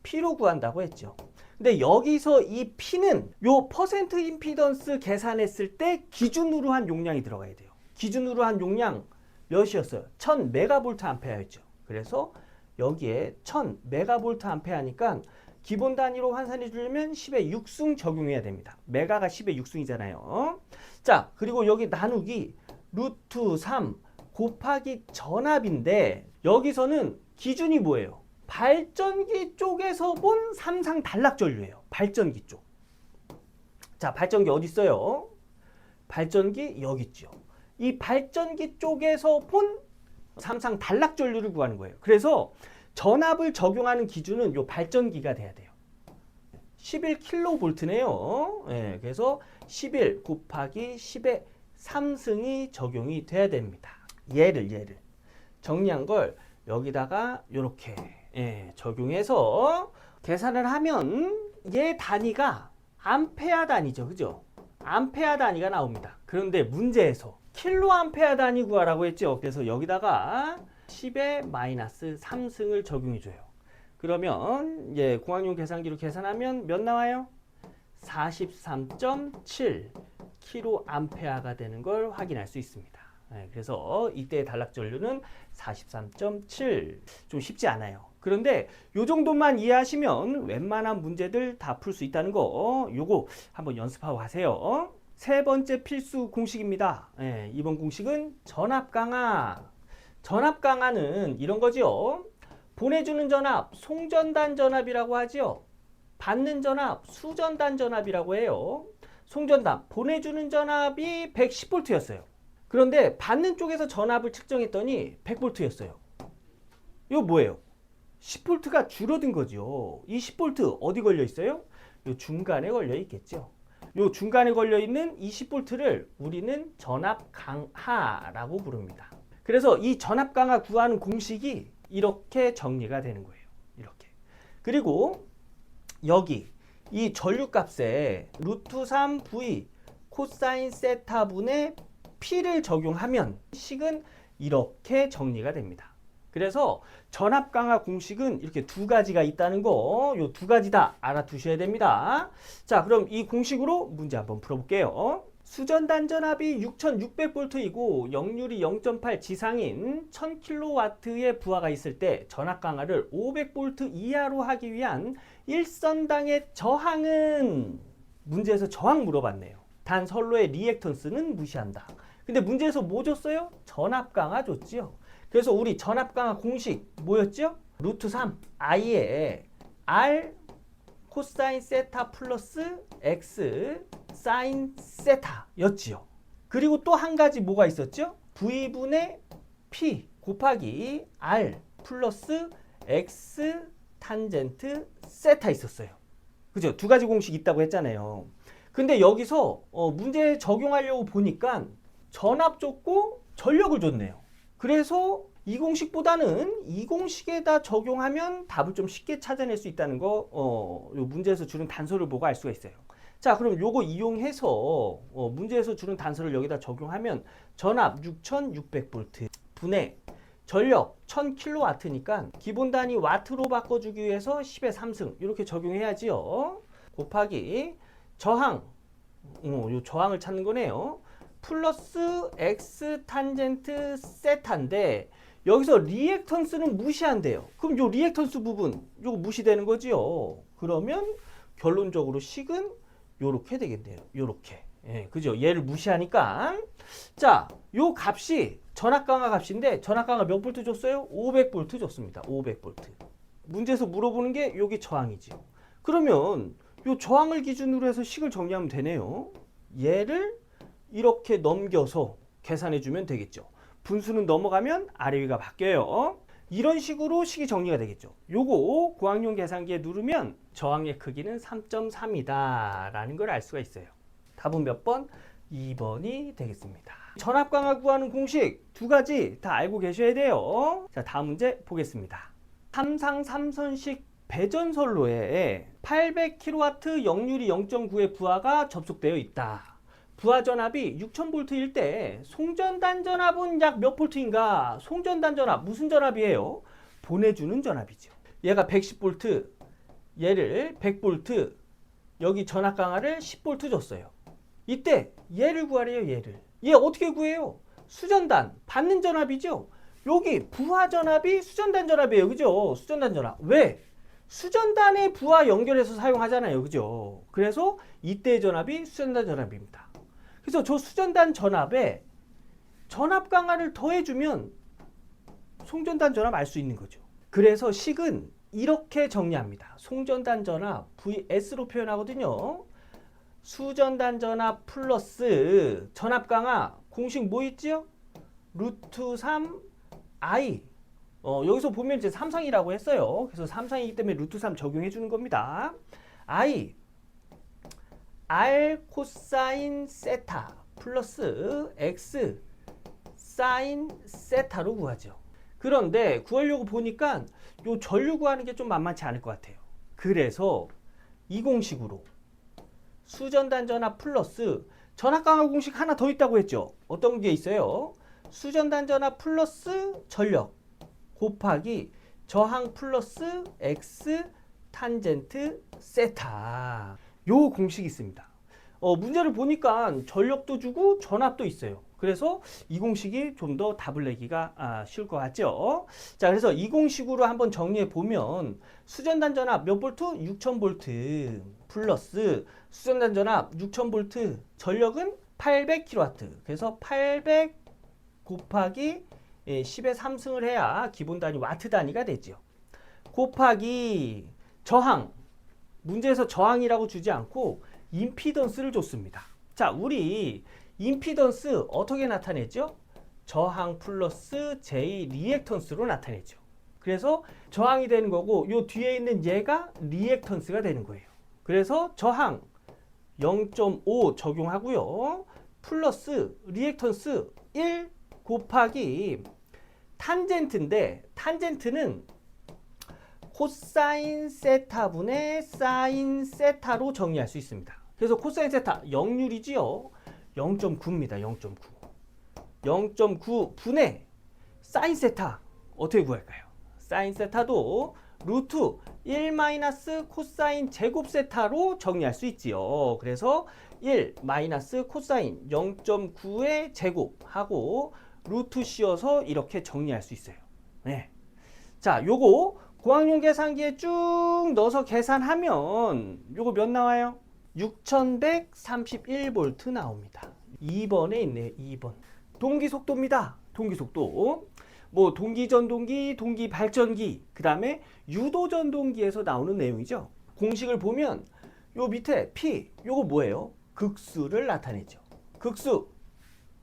P로 구한다고 했죠. 근데 여기서 이 P는 요 퍼센트 임피던스 계산했을 때 기준으로 한 용량이 들어가야 돼요. 기준으로 한 용량 몇이었어요? 1000메가볼트 암페어였죠. 그래서 여기에 1000메가볼트 암페어니까 기본 단위로 환산해 주려면 10의 6승 적용해야 됩니다. 메가가 10의 6승이잖아요. 자, 그리고 여기 나누기 루트 3 곱하기 전압인데 여기서는 기준이 뭐예요? 발전기 쪽에서 본 삼상 단락 전류예요. 발전기 쪽. 자, 발전기 어디 있어요? 발전기 여기 있죠. 이 발전기 쪽에서 본 삼상 단락 전류를 구하는 거예요. 그래서 전압을 적용하는 기준은 요 발전기가 돼야 돼요. 11kV네요. 예, 그래서 11 곱하기 10의 3승이 적용이 돼야 됩니다. 얘를 정리한 걸 여기다가 이렇게 적용해서 계산을 하면 얘 단위가 암페어 단위죠. 그죠? 암페어 단위가 나옵니다. 그런데 문제에서 킬로 암페어 단위 구하라고 했죠. 그래서 여기다가 10의 마이너스 3승을 적용해줘요. 그러면 공학용 계산기로 계산하면 몇 나와요? 43.7 킬로암페어가 되는 걸 확인할 수 있습니다. 그래서 이때의 단락 전류는 43.7. 좀 쉽지 않아요. 그런데 요 정도만 이해하시면 웬만한 문제들 다 풀 수 있다는 거 요거 한번 연습하고 가세요. 세 번째 필수 공식입니다. 이번 공식은 전압 강화. 전압 강화는 이런 거죠. 보내주는 전압, 송전단 전압이라고 하죠. 받는 전압, 수전단 전압이라고 해요. 송전단, 보내주는 전압이 110V였어요. 그런데 받는 쪽에서 전압을 측정했더니 100V였어요. 이거 뭐예요? 10V가 줄어든 거죠. 이 10V 어디 걸려 있어요? 이 중간에 걸려 있겠죠. 이 중간에 걸려 있는 이 10V를 우리는 전압 강하라고 부릅니다. 그래서 이 전압 강하 구하는 공식이 이렇게 정리가 되는 거예요. 이렇게. 그리고 여기 이 전류값에 루트 3v 코사인 세타분의 p를 적용하면 식은 이렇게 정리가 됩니다. 그래서 전압 강하 공식은 이렇게 두 가지가 있다는 거, 요 두 가지 다 알아두셔야 됩니다. 자, 그럼 이 공식으로 문제 한번 풀어볼게요. 수전단 전압이 6600V이고 역률이 0.8 지상인 1000kW의 부하가 있을 때 전압 강하를 500V 이하로 하기 위한 일선당의 저항은, 문제에서 저항 물어봤네요. 단 선로의 리액턴스는 무시한다. 근데 문제에서 뭐 줬어요? 전압 강하 줬지요. 그래서 우리 전압 강하 공식 뭐였죠? 루트 3 i에 r 코사인 세타 플러스 x 사인 세타 였지요. 그리고 또 한 가지 뭐가 있었죠? v분의 p 곱하기 r 플러스 x 탄젠트 세타 있었어요. 그죠? 두 가지 공식 있다고 했잖아요. 근데 여기서 문제 적용하려고 보니까 전압 줬고 전력을 줬네요. 그래서 이 공식보다는 이 공식에다 적용하면 답을 좀 쉽게 찾아낼 수 있다는 거 요 문제에서 주는 단서를 보고 알 수가 있어요. 자, 그럼 요거 이용해서 문제에서 주는 단서를 여기다 적용하면 전압 6600V 분의 전력 1000kW니까 기본 단위 와트로 바꿔주기 위해서 10의 3승 이렇게 적용해야지요. 곱하기 저항, 요 저항을 찾는 거네요. 플러스 x 탄젠트 세타인데 여기서 리액턴스는 무시한대요. 그럼 요 리액턴스 부분 요거 무시되는 거지요. 그러면 결론적으로 식은 요렇게 되겠네요. 요렇게. 예, 그죠? 얘를 무시하니까. 자, 요 값이 전압 강하 값인데 전압 강하 몇 볼트 줬어요? 500볼트 줬습니다. 500볼트. 문제에서 물어보는 게 여기 저항이지요. 그러면 요 저항을 기준으로 해서 식을 정리하면 되네요. 얘를 이렇게 넘겨서 계산해 주면 되겠죠. 분수는 넘어가면 아래 위가 바뀌어요. 이런 식으로 식이 정리가 되겠죠. 요거 고학용 계산기에 누르면 저항의 크기는 3.3이다 라는 걸 알 수가 있어요. 답은 몇 번? 2번이 되겠습니다. 전압 강하 구하는 공식 두 가지 다 알고 계셔야 돼요. 자, 다음 문제 보겠습니다. 삼상 3선식 배전선로에 800kW 역률이 0.9의 부하가 접속되어 있다. 부하 전압이 6000V일 때 송전단 전압은 약 몇 볼트인가? 송전단 전압 무슨 전압이에요? 보내주는 전압이죠. 얘가 110V, 얘를 100V, 여기 전압 강하를 10V 줬어요. 이때 얘를 구하래요. 얘 어떻게 구해요? 수전단 받는 전압이죠. 여기 부하 전압이 수전단 전압이에요. 그죠? 수전단 전압. 왜? 수전단의 부하 연결해서 사용하잖아요. 그죠? 그래서 이때의 전압이 수전단 전압입니다. 그래서 저 수전단 전압에 전압 강하를 더해주면 송전단 전압 알 수 있는 거죠. 그래서 식은 이렇게 정리합니다. 송전단 전압 VS로 표현하거든요. 수전단 전압 플러스 전압 강하 공식 뭐 있죠? 루트 3 I. 여기서 보면 이제 삼상이라고 했어요. 그래서 삼상이기 때문에 루트 3 적용해 주는 겁니다. I R 코사인 세타 플러스 X 사인 세타로 구하죠. 그런데 구하려고 보니까 요 전류 구하는 게 좀 만만치 않을 것 같아요. 그래서 이 공식으로 수전단 전압 플러스 전압 강하 공식 하나 더 있다고 했죠. 어떤 게 있어요? 수전단 전압 플러스 전력 곱하기 저항 플러스 X 탄젠트 세타. 요 공식이 있습니다. 문제를 보니까 전력도 주고 전압도 있어요. 그래서 이 공식이 좀 더 답을 내기가 쉬울 것 같죠. 자, 그래서 이 공식으로 한번 정리해 보면 수전단 전압 몇 볼트? 6000볼트 플러스 수전단 전압 6000볼트 전력은 800kW. 그래서 800 곱하기 10의 3승을 해야 기본 단위 와트 단위가 되죠. 곱하기 저항. 문제에서 저항이라고 주지 않고 임피던스를 줬습니다. 자, 우리 임피던스 어떻게 나타내죠? 저항 플러스 J 리액턴스로 나타내죠. 그래서 저항이 되는 거고 요 뒤에 있는 얘가 리액턴스가 되는 거예요. 그래서 저항 0.5 적용하고요. 플러스 리액턴스 1 곱하기 탄젠트인데 탄젠트는 코사인 세타분의 사인 세타로 정리할 수 있습니다. 그래서 코사인 세타 0율이지요. 0.9입니다. 0.9. 0.9 분의 사인 세타 어떻게 구할까요? 사인 세타도 루트 1 마이너스 코사인 제곱 세타로 정리할 수 있지요. 그래서 1 마이너스 코사인 0.9의 제곱하고 루트 씌워서 이렇게 정리할 수 있어요. 네. 자, 요거 고학용 계산기에 쭉 넣어서 계산하면 요거 몇 나와요? 6131V 나옵니다. 2번에 있네요. 2번. 동기 속도입니다. 동기 속도. 뭐 동기 전동기, 동기 발전기, 그 다음에 유도 전동기에서 나오는 내용이죠. 공식을 보면 요 밑에 P, 요거 뭐예요? 극수를 나타내죠. 극수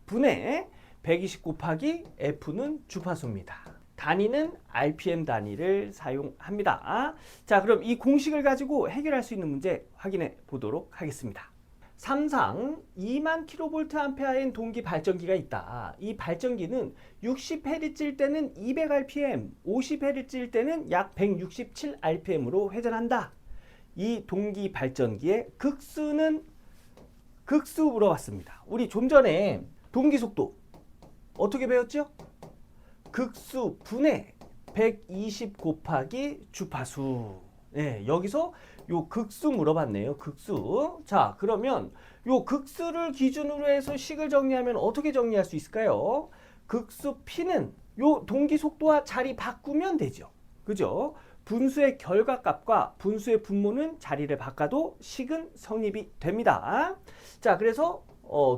분의 120 곱하기 F는 주파수입니다. 단위는 RPM 단위를 사용합니다. 자, 그럼 이 공식을 가지고 해결할 수 있는 문제 확인해 보도록 하겠습니다. 삼상 2만 kVA인 동기 발전기가 있다. 이 발전기는 60Hz일 때는 200rpm, 50Hz일 때는 약 167rpm으로 회전한다. 이 동기 발전기의 극수는 극수 물어봤습니다. 우리 좀 전에 동기 속도 어떻게 배웠죠? 극수 분의 120 곱하기 주파수. 네, 여기서 요 극수 물어봤네요. 극수. 자, 그러면 요 극수를 기준으로 해서 식을 정리하면 어떻게 정리할 수 있을까요? 극수 P는 요 동기 속도와 자리 바꾸면 되죠. 그죠? 분수의 결과값과 분수의 분모는 자리를 바꿔도 식은 성립이 됩니다. 자, 그래서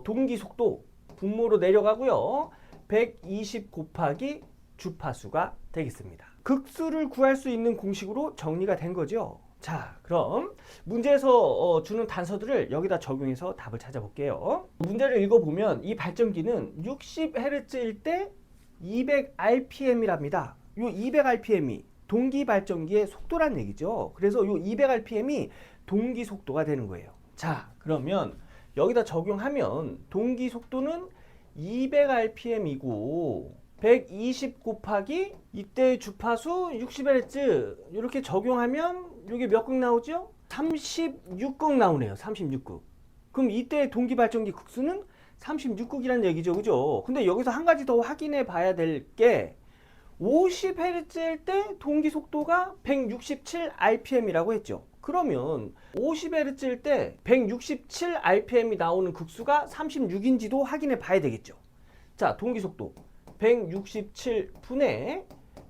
동기 속도 분모로 내려가고요. 120 곱하기 주파수가 되겠습니다. 극수를 구할 수 있는 공식으로 정리가 된 거죠. 자, 그럼 문제에서 주는 단서들을 여기다 적용해서 답을 찾아볼게요. 문제를 읽어보면 이 발전기는 60Hz일 때 200rpm이랍니다. 요 200rpm이 동기 발전기의 속도란 얘기죠. 그래서 요 200rpm이 동기 속도가 되는 거예요. 자, 그러면 여기다 적용하면 동기 속도는 200rpm이고 120 곱하기 이때 주파수 60Hz 이렇게 적용하면 이게 몇 극 나오죠? 36극 나오네요. 36극. 그럼 이때 동기 발전기 극수는 36극이라는 얘기죠. 그죠? 근데 여기서 한 가지 더 확인해 봐야 될 게 50Hz일 때 동기 속도가 167rpm이라고 했죠. 그러면 50Hz일 때 167rpm이 나오는 극수가 36인지도 확인해 봐야 되겠죠. 자, 동기 속도 167분의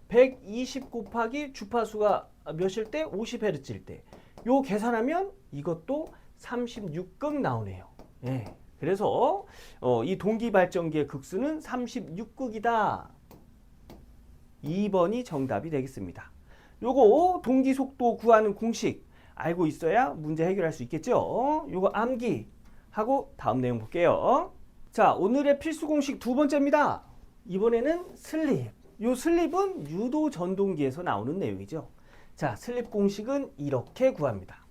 120 곱하기 주파수가 몇일 때? 50Hz일 때. 요 계산하면 이것도 36극 나오네요. 예. 그래서 이 동기 발전기의 극수는 36극이다. 2번이 정답이 되겠습니다. 요거 동기 속도 구하는 공식 알고 있어야 문제 해결할 수 있겠죠. 요거 암기하고 다음 내용 볼게요. 자, 오늘의 필수 공식 두 번째입니다. 이번에는 슬립. 요 슬립은 유도 전동기에서 나오는 내용이죠. 자, 슬립 공식은 이렇게 구합니다.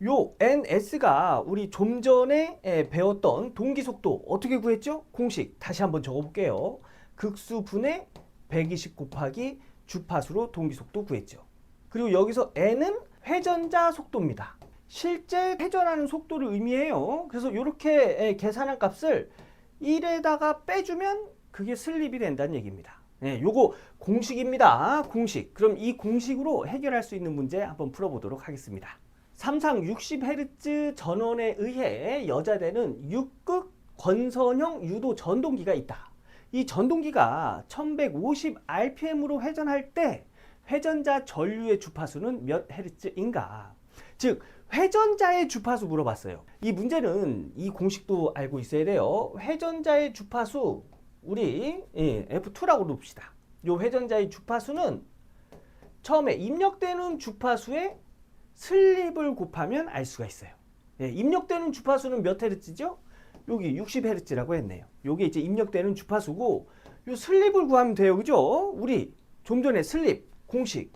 요 NS가 우리 좀 전에 배웠던 동기 속도 어떻게 구했죠? 공식 다시 한번 적어볼게요. 극수 분의 120 곱하기 주파수로 동기 속도 구했죠. 그리고 여기서 N은 회전자 속도입니다. 실제 회전하는 속도를 의미해요. 그래서 이렇게 계산한 값을 1에다가 빼주면 그게 슬립이 된다는 얘기입니다. 네, 요거 공식입니다. 공식. 그럼 이 공식으로 해결할 수 있는 문제 한번 풀어보도록 하겠습니다. 삼상 60Hz 전원에 의해 여자대는 6극 권선형 유도 전동기가 있다. 이 전동기가 1150rpm으로 회전할 때 회전자 전류의 주파수는 몇 헤르츠인가? 즉 회전자의 주파수 물어봤어요. 이 문제는 이 공식도 알고 있어야 돼요. 회전자의 주파수 우리 F2라고 봅시다. 이 회전자의 주파수는 처음에 입력되는 주파수에 슬립을 곱하면 알 수가 있어요. 입력되는 주파수는 몇 헤르츠죠? 여기 60Hz라고 했네요. 요게 이제 입력되는 주파수고 요 슬립을 구하면 돼요. 그죠? 우리 좀 전에 슬립 공식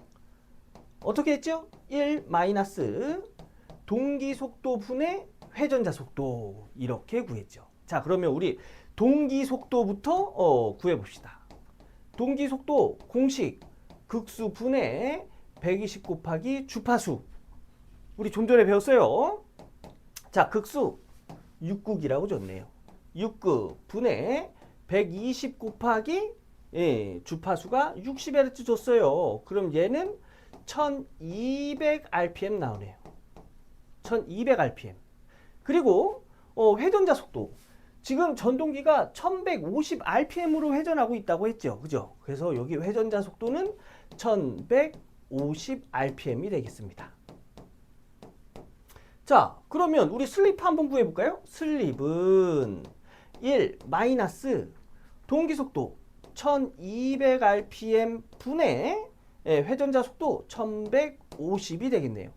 어떻게 했죠? 1 마이너스 동기 속도 분의 회전자 속도 이렇게 구했죠. 자, 그러면 우리 동기 속도부터 구해봅시다. 동기 속도 공식 극수 분의 120 곱하기 주파수. 우리 좀 전에 배웠어요. 자, 극수 6국이라고 줬네요. 6국 분의 120 곱하기 주파수가 60Hz 줬어요. 그럼 얘는 1200rpm 나오네요. 1200rpm. 그리고 회전자 속도. 지금 전동기가 1150rpm으로 회전하고 있다고 했죠. 그죠? 그래서 여기 회전자 속도는 1150rpm이 되겠습니다. 자, 그러면 우리 슬립 한번 구해볼까요? 슬립은 1 마이너스 동기 속도 1200rpm 분의 회전자 속도 1150이 되겠네요.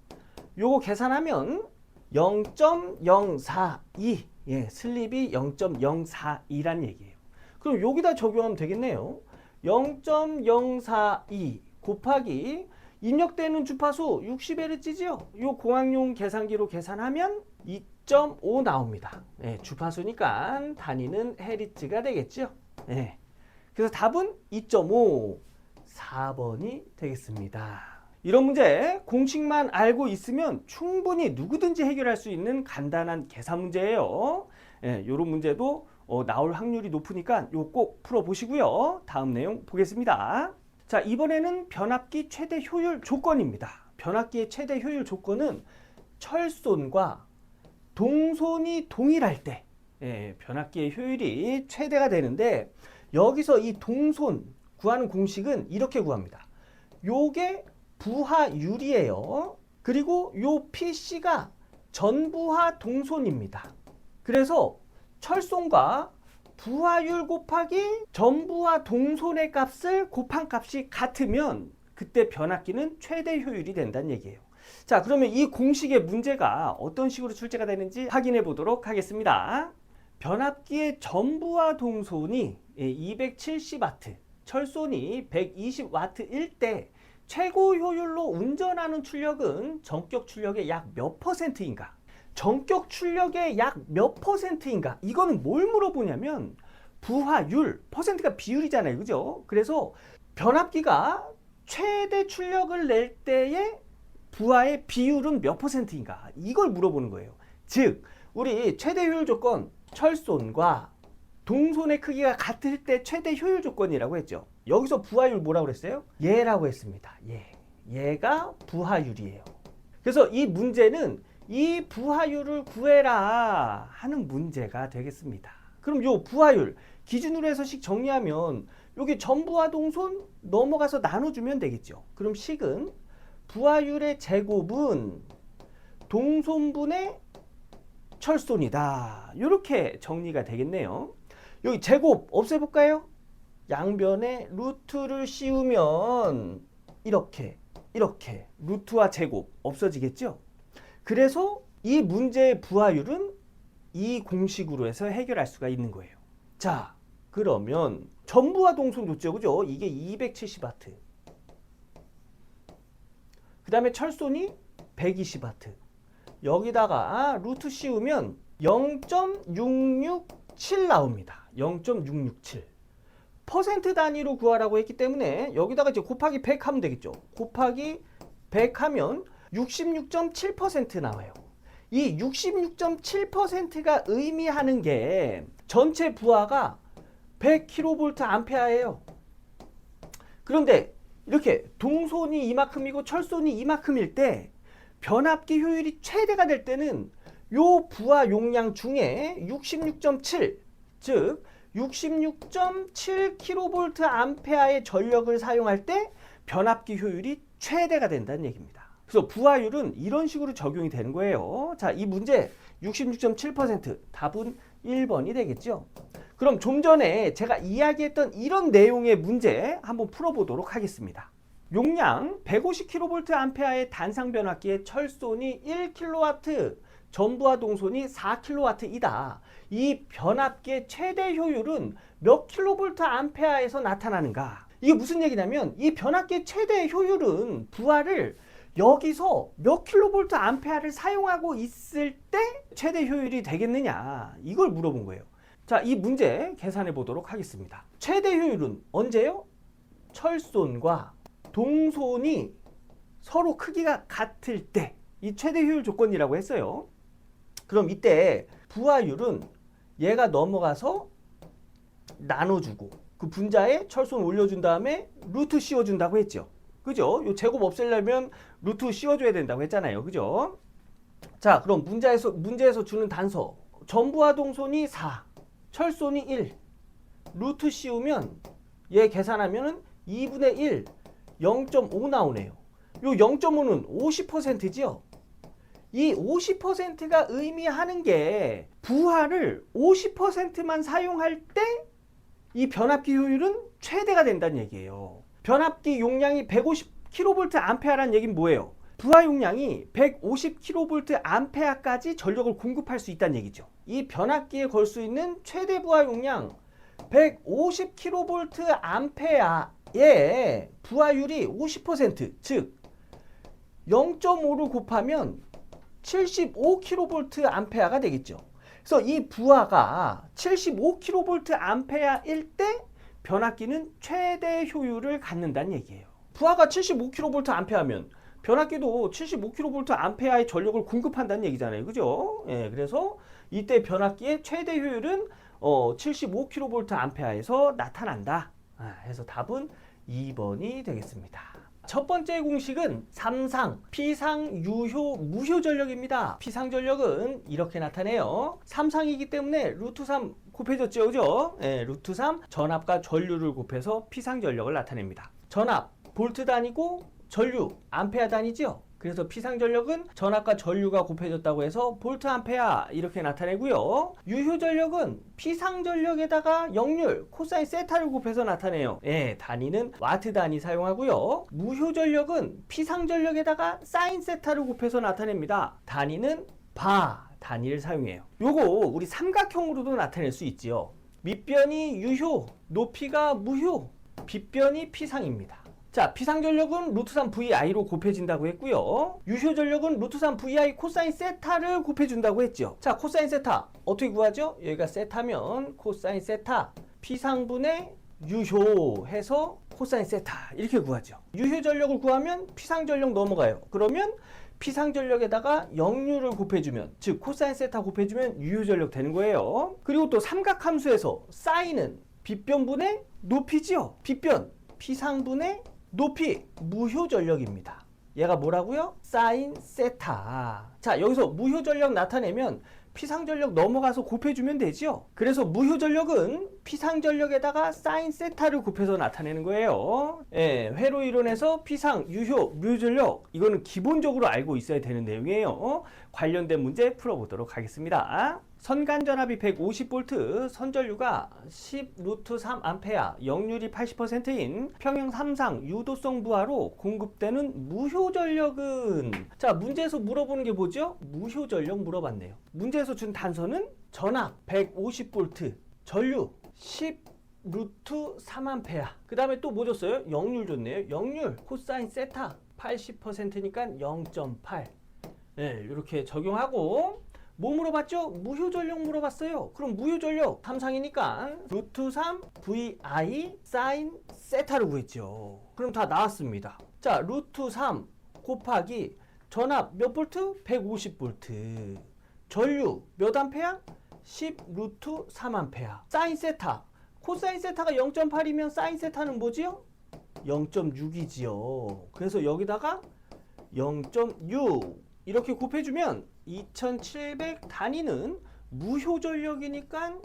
요거 계산하면 0.042. 슬립이 0.042란 얘기예요. 그럼 여기다 적용하면 되겠네요. 0.042 곱하기 입력되는 주파수 60Hz지요. 요 공학용 계산기로 계산하면 2.5 나옵니다. 주파수니까 단위는 헤르츠가 되겠죠. 그래서 답은 2.5, 4번이 되겠습니다. 이런 문제 공식만 알고 있으면 충분히 누구든지 해결할 수 있는 간단한 계산 문제예요. 이런 문제도 나올 확률이 높으니까 이거 꼭 풀어보시고요. 다음 내용 보겠습니다. 자, 이번에는 변압기 최대 효율 조건입니다. 변압기의 최대 효율 조건은 철손과 동손이 동일할 때 변압기의 효율이 최대가 되는데, 여기서 이 동손 구하는 공식은 이렇게 구합니다. 요게 부하율이에요. 그리고 요 PC가 전부하 동손입니다. 그래서 철손과 부하율 곱하기 전부하 동손의 값을 곱한 값이 같으면 그때 변압기는 최대 효율이 된다는 얘기예요. 자, 그러면 이 공식의 문제가 어떤 식으로 출제가 되는지 확인해 보도록 하겠습니다. 변압기의 전부하 동손이 270W, 철손이 120W일 때 최고 효율로 운전하는 출력은 전격 출력의 약 몇 %인가? 전격 출력의 약 몇 %인가? 이거는 뭘 물어보냐면 부하율, 퍼센트가 비율이잖아요. 그죠? 그래서 변압기가 최대 출력을 낼 때의 부하의 비율은 몇 %인가? 이걸 물어보는 거예요. 즉, 우리 최대 효율 조건 철손과 동손의 크기가 같을 때 최대 효율 조건이라고 했죠. 여기서 부하율 뭐라고 그랬어요? 얘라고 했습니다. 얘가 부하율이에요. 그래서 이 문제는 이 부하율을 구해라 하는 문제가 되겠습니다. 그럼 요 부하율 기준으로 해서식 정리하면 여기 전부하 동손 넘어가서 나눠주면 되겠죠. 그럼 식은 부하율의 제곱은 동손분의 철손이다. 이렇게 정리가 되겠네요. 여기 제곱 없애볼까요? 양변에 루트를 씌우면 이렇게 루트와 제곱 없어지겠죠? 그래서 이 문제의 부하율은 이 공식으로 해서 해결할 수가 있는 거예요. 자, 그러면 전부하 동손 줬죠, 그죠? 이게 270W. 그 다음에 철손이 120W. 여기다가 루트 씌우면 0.667 나옵니다. 0.667. 퍼센트 단위로 구하라고 했기 때문에 여기다가 이제 곱하기 100 하면 되겠죠. 곱하기 100 하면 66.7% 나와요. 이 66.7%가 의미하는 게 전체 부하가 100kVA예요. 그런데 이렇게 동손이 이만큼이고 철손이 이만큼일 때 변압기 효율이 최대가 될 때는 요 부하 용량 중에 66.7, 즉 66.7kVA의 전력을 사용할 때 변압기 효율이 최대가 된다는 얘기입니다. 그래서 부하율은 이런 식으로 적용이 되는 거예요. 자, 이 문제 66.7% 답은 1번이 되겠죠. 그럼 좀 전에 제가 이야기했던 이런 내용의 문제 한번 풀어보도록 하겠습니다. 용량 150kVA의 단상 변압기의 철손이 1kW, 전부하 동손이 4kW이다. 이 변압기의 최대 효율은 몇 kVA에서 나타나는가? 이게 무슨 얘기냐면 이 변압기의 최대 효율은 부하를 여기서 몇 kVA를 사용하고 있을 때 최대 효율이 되겠느냐, 이걸 물어본 거예요. 자, 이 문제 계산해 보도록 하겠습니다. 최대 효율은 언제요? 철손과 동손이 서로 크기가 같을 때, 이 최대 효율 조건이라고 했어요. 그럼 이때 부하율은 얘가 넘어가서 나눠주고 그 분자에 철손 올려준 다음에 루트 씌워준다고 했죠. 그죠? 요 제곱 없애려면 루트 씌워줘야 된다고 했잖아요. 그죠? 자, 그럼 문제에서 주는 단서. 전부하 동손이 4, 철손이 1. 루트 씌우면 얘 계산하면은 2분의 1, 0.5 나오네요. 요 0.5는 50%지요. 이 50%가 의미하는 게 부하를 50%만 사용할 때 이 변압기 효율은 최대가 된다는 얘기예요. 변압기 용량이 150kVA라는 얘기는 뭐예요? 부하 용량이 150kVA까지 전력을 공급할 수 있다는 얘기죠. 이 변압기에 걸 수 있는 최대 부하 용량 150kVA의 부하율이 50%, 즉 0.5를 곱하면 75kVA가 되겠죠. 그래서 이 부하가 75kVA일 때 변압기는 최대 효율을 갖는다는 얘기예요. 부하가 75kVA면 변압기도 75kVA의 전력을 공급한다는 얘기잖아요. 그죠? 예, 그래서 이때 변압기의 최대 효율은 75kVA에서 나타난다. 그래서 답은 2번이 되겠습니다. 첫 번째 공식은 삼상, 피상, 유효, 무효 전력입니다. 피상 전력은 이렇게 나타내요. 삼상이기 때문에 루트 3 곱해졌죠. 그죠? 네, 루트 3 전압과 전류를 곱해서 피상 전력을 나타냅니다. 전압, 볼트 단위고 전류, 암페어 단위죠. 그래서 피상 전력은 전압과 전류가 곱해졌다고 해서 볼트 암페어 이렇게 나타내고요. 유효 전력은 피상 전력에다가 역률 코사인 세타를 곱해서 나타내요. 예, 단위는 와트 단위 사용하고요. 무효 전력은 피상 전력에다가 사인 세타를 곱해서 나타냅니다. 단위는 바 단위를 사용해요. 요거 우리 삼각형으로도 나타낼 수 있지요. 밑변이 유효, 높이가 무효, 빗변이 피상입니다. 자, 피상 전력은 루트 3 VI로 곱해진다고 했고요. 유효 전력은 루트 3 VI 코사인 세타를 곱해준다고 했죠. 자, 코사인 세타 어떻게 구하죠? 여기가 세타면 코사인 세타 피상분의 유효 해서 코사인 세타 이렇게 구하죠. 유효 전력을 구하면 피상 전력 넘어가요. 그러면 피상 전력에다가 역률을 곱해주면, 즉 코사인 세타 곱해주면 유효 전력 되는 거예요. 그리고 또 삼각함수에서 사인은 빗변분의 높이지요. 빗변 피상분의 높이 무효 전력입니다. 얘가 뭐라고요? 사인 세타. 자, 여기서 무효 전력 나타내면 피상 전력 넘어가서 곱해주면 되죠. 그래서 무효 전력은 피상 전력에다가 사인 세타를 곱해서 나타내는 거예요. 예, 회로 이론에서 피상, 유효, 무효 전력 이거는 기본적으로 알고 있어야 되는 내용이에요. 관련된 문제 풀어보도록 하겠습니다. 선간전압이 150V, 선전류가 10 루트 3 암페어, 역률이 80%인 평형 삼상 유도성 부하로 공급되는 무효 전력은, 자, 문제에서 물어보는 게 뭐죠? 무효 전력 물어봤네요. 문제에서 준 단서는 전압 150V, 전류 10 루트 3 암페어. 그 다음에 또 뭐 줬어요? 역률 줬네요. 역률 코사인 세타 80%니까 0.8. 네, 이렇게 적용하고 뭐 물어봤죠? 무효 전력 물어봤어요. 그럼 무효 전력 삼상이니까 루트 3 VI 사인 세타를 구했죠. 그럼 다 나왔습니다. 자, 루트 3 곱하기 전압 몇 볼트? 150볼트. 전류 몇 암페어? 10 루트 3 암페어. 사인 세타. 코사인 세타가 0.8이면 사인 세타는 뭐지요? 0.6이지요. 그래서 여기다가 0.6 이렇게 곱해주면 2700 단위는 무효 전력이니까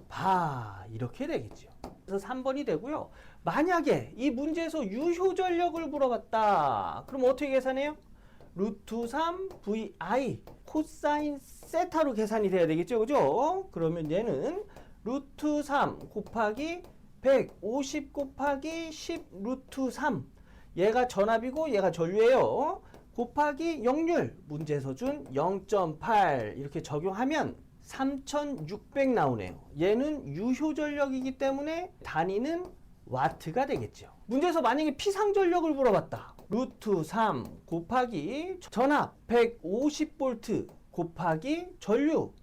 바 이렇게 되겠죠. 그래서 3번이 되고요. 만약에 이 문제에서 유효 전력을 물어봤다. 그럼 어떻게 계산해요? 루트 3 VI 코사인 세타로 계산이 돼야 되겠죠. 그죠? 그러면 얘는 루트 3 곱하기 150 곱하기 10 루트 3. 얘가 전압이고 얘가 전류예요. 곱하기 역률, 문제에서 준 0.8 이렇게 적용하면 3600 나오네요. 얘는 유효 전력이기 때문에 단위는 와트가 되겠죠. 문제에서 만약에 피상 전력을 물어봤다. 루트 3 곱하기 전압 150V 곱하기 전류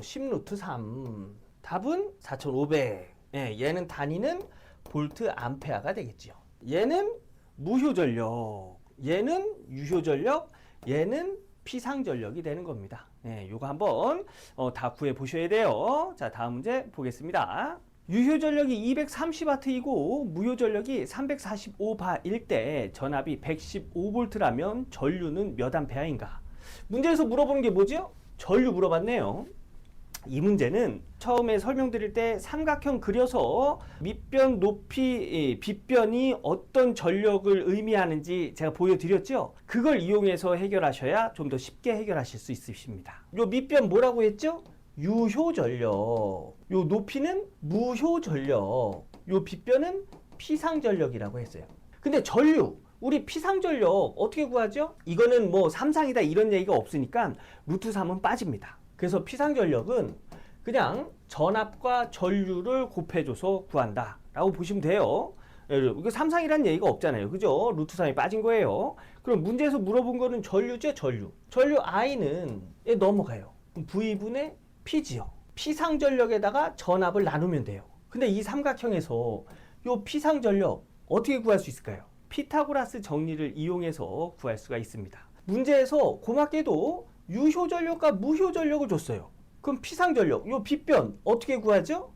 10 루트 3. 답은 4500. 예, 얘는 단위는 볼트 암페어가 되겠죠. 얘는 무효전력, 얘는 유효전력, 얘는 피상전력이 되는 겁니다. 예, 요거 한번 다 구해 보셔야 돼요. 자, 다음 문제 보겠습니다. 유효전력이 230W이고 무효전력이 345바일 때 전압이 115V라면 전류는 몇 암페어인가? 문제에서 물어보는 게 뭐죠? 전류 물어봤네요. 이 문제는 처음에 설명드릴 때 삼각형 그려서 밑변 높이 빗변이 어떤 전력을 의미하는지 제가 보여드렸죠. 그걸 이용해서 해결하셔야 좀 더 쉽게 해결하실 수 있으십니다. 요 밑변 뭐라고 했죠? 유효전력. 요 높이는 무효전력. 요 빗변은 피상전력이라고 했어요. 근데 전류, 우리 피상전력 어떻게 구하죠? 이거는 뭐 3상이다 이런 얘기가 없으니까 루트 3은 빠집니다. 그래서 피상전력은 그냥 전압과 전류를 곱해줘서 구한다 라고 보시면 돼요. 이거 3상이라는 얘기가 없잖아요. 그죠? 루트 3이 빠진 거예요. 그럼 문제에서 물어본 거는 전류죠. 전류 I는 넘어가요. V분의 P지요. 피상전력에다가 전압을 나누면 돼요. 근데 이 삼각형에서 이 피상전력 어떻게 구할 수 있을까요? 피타고라스 정리를 이용해서 구할 수가 있습니다. 문제에서 고맙게도 유효전력과 무효전력을 줬어요. 그럼 피상전력, 요 빗변 어떻게 구하죠?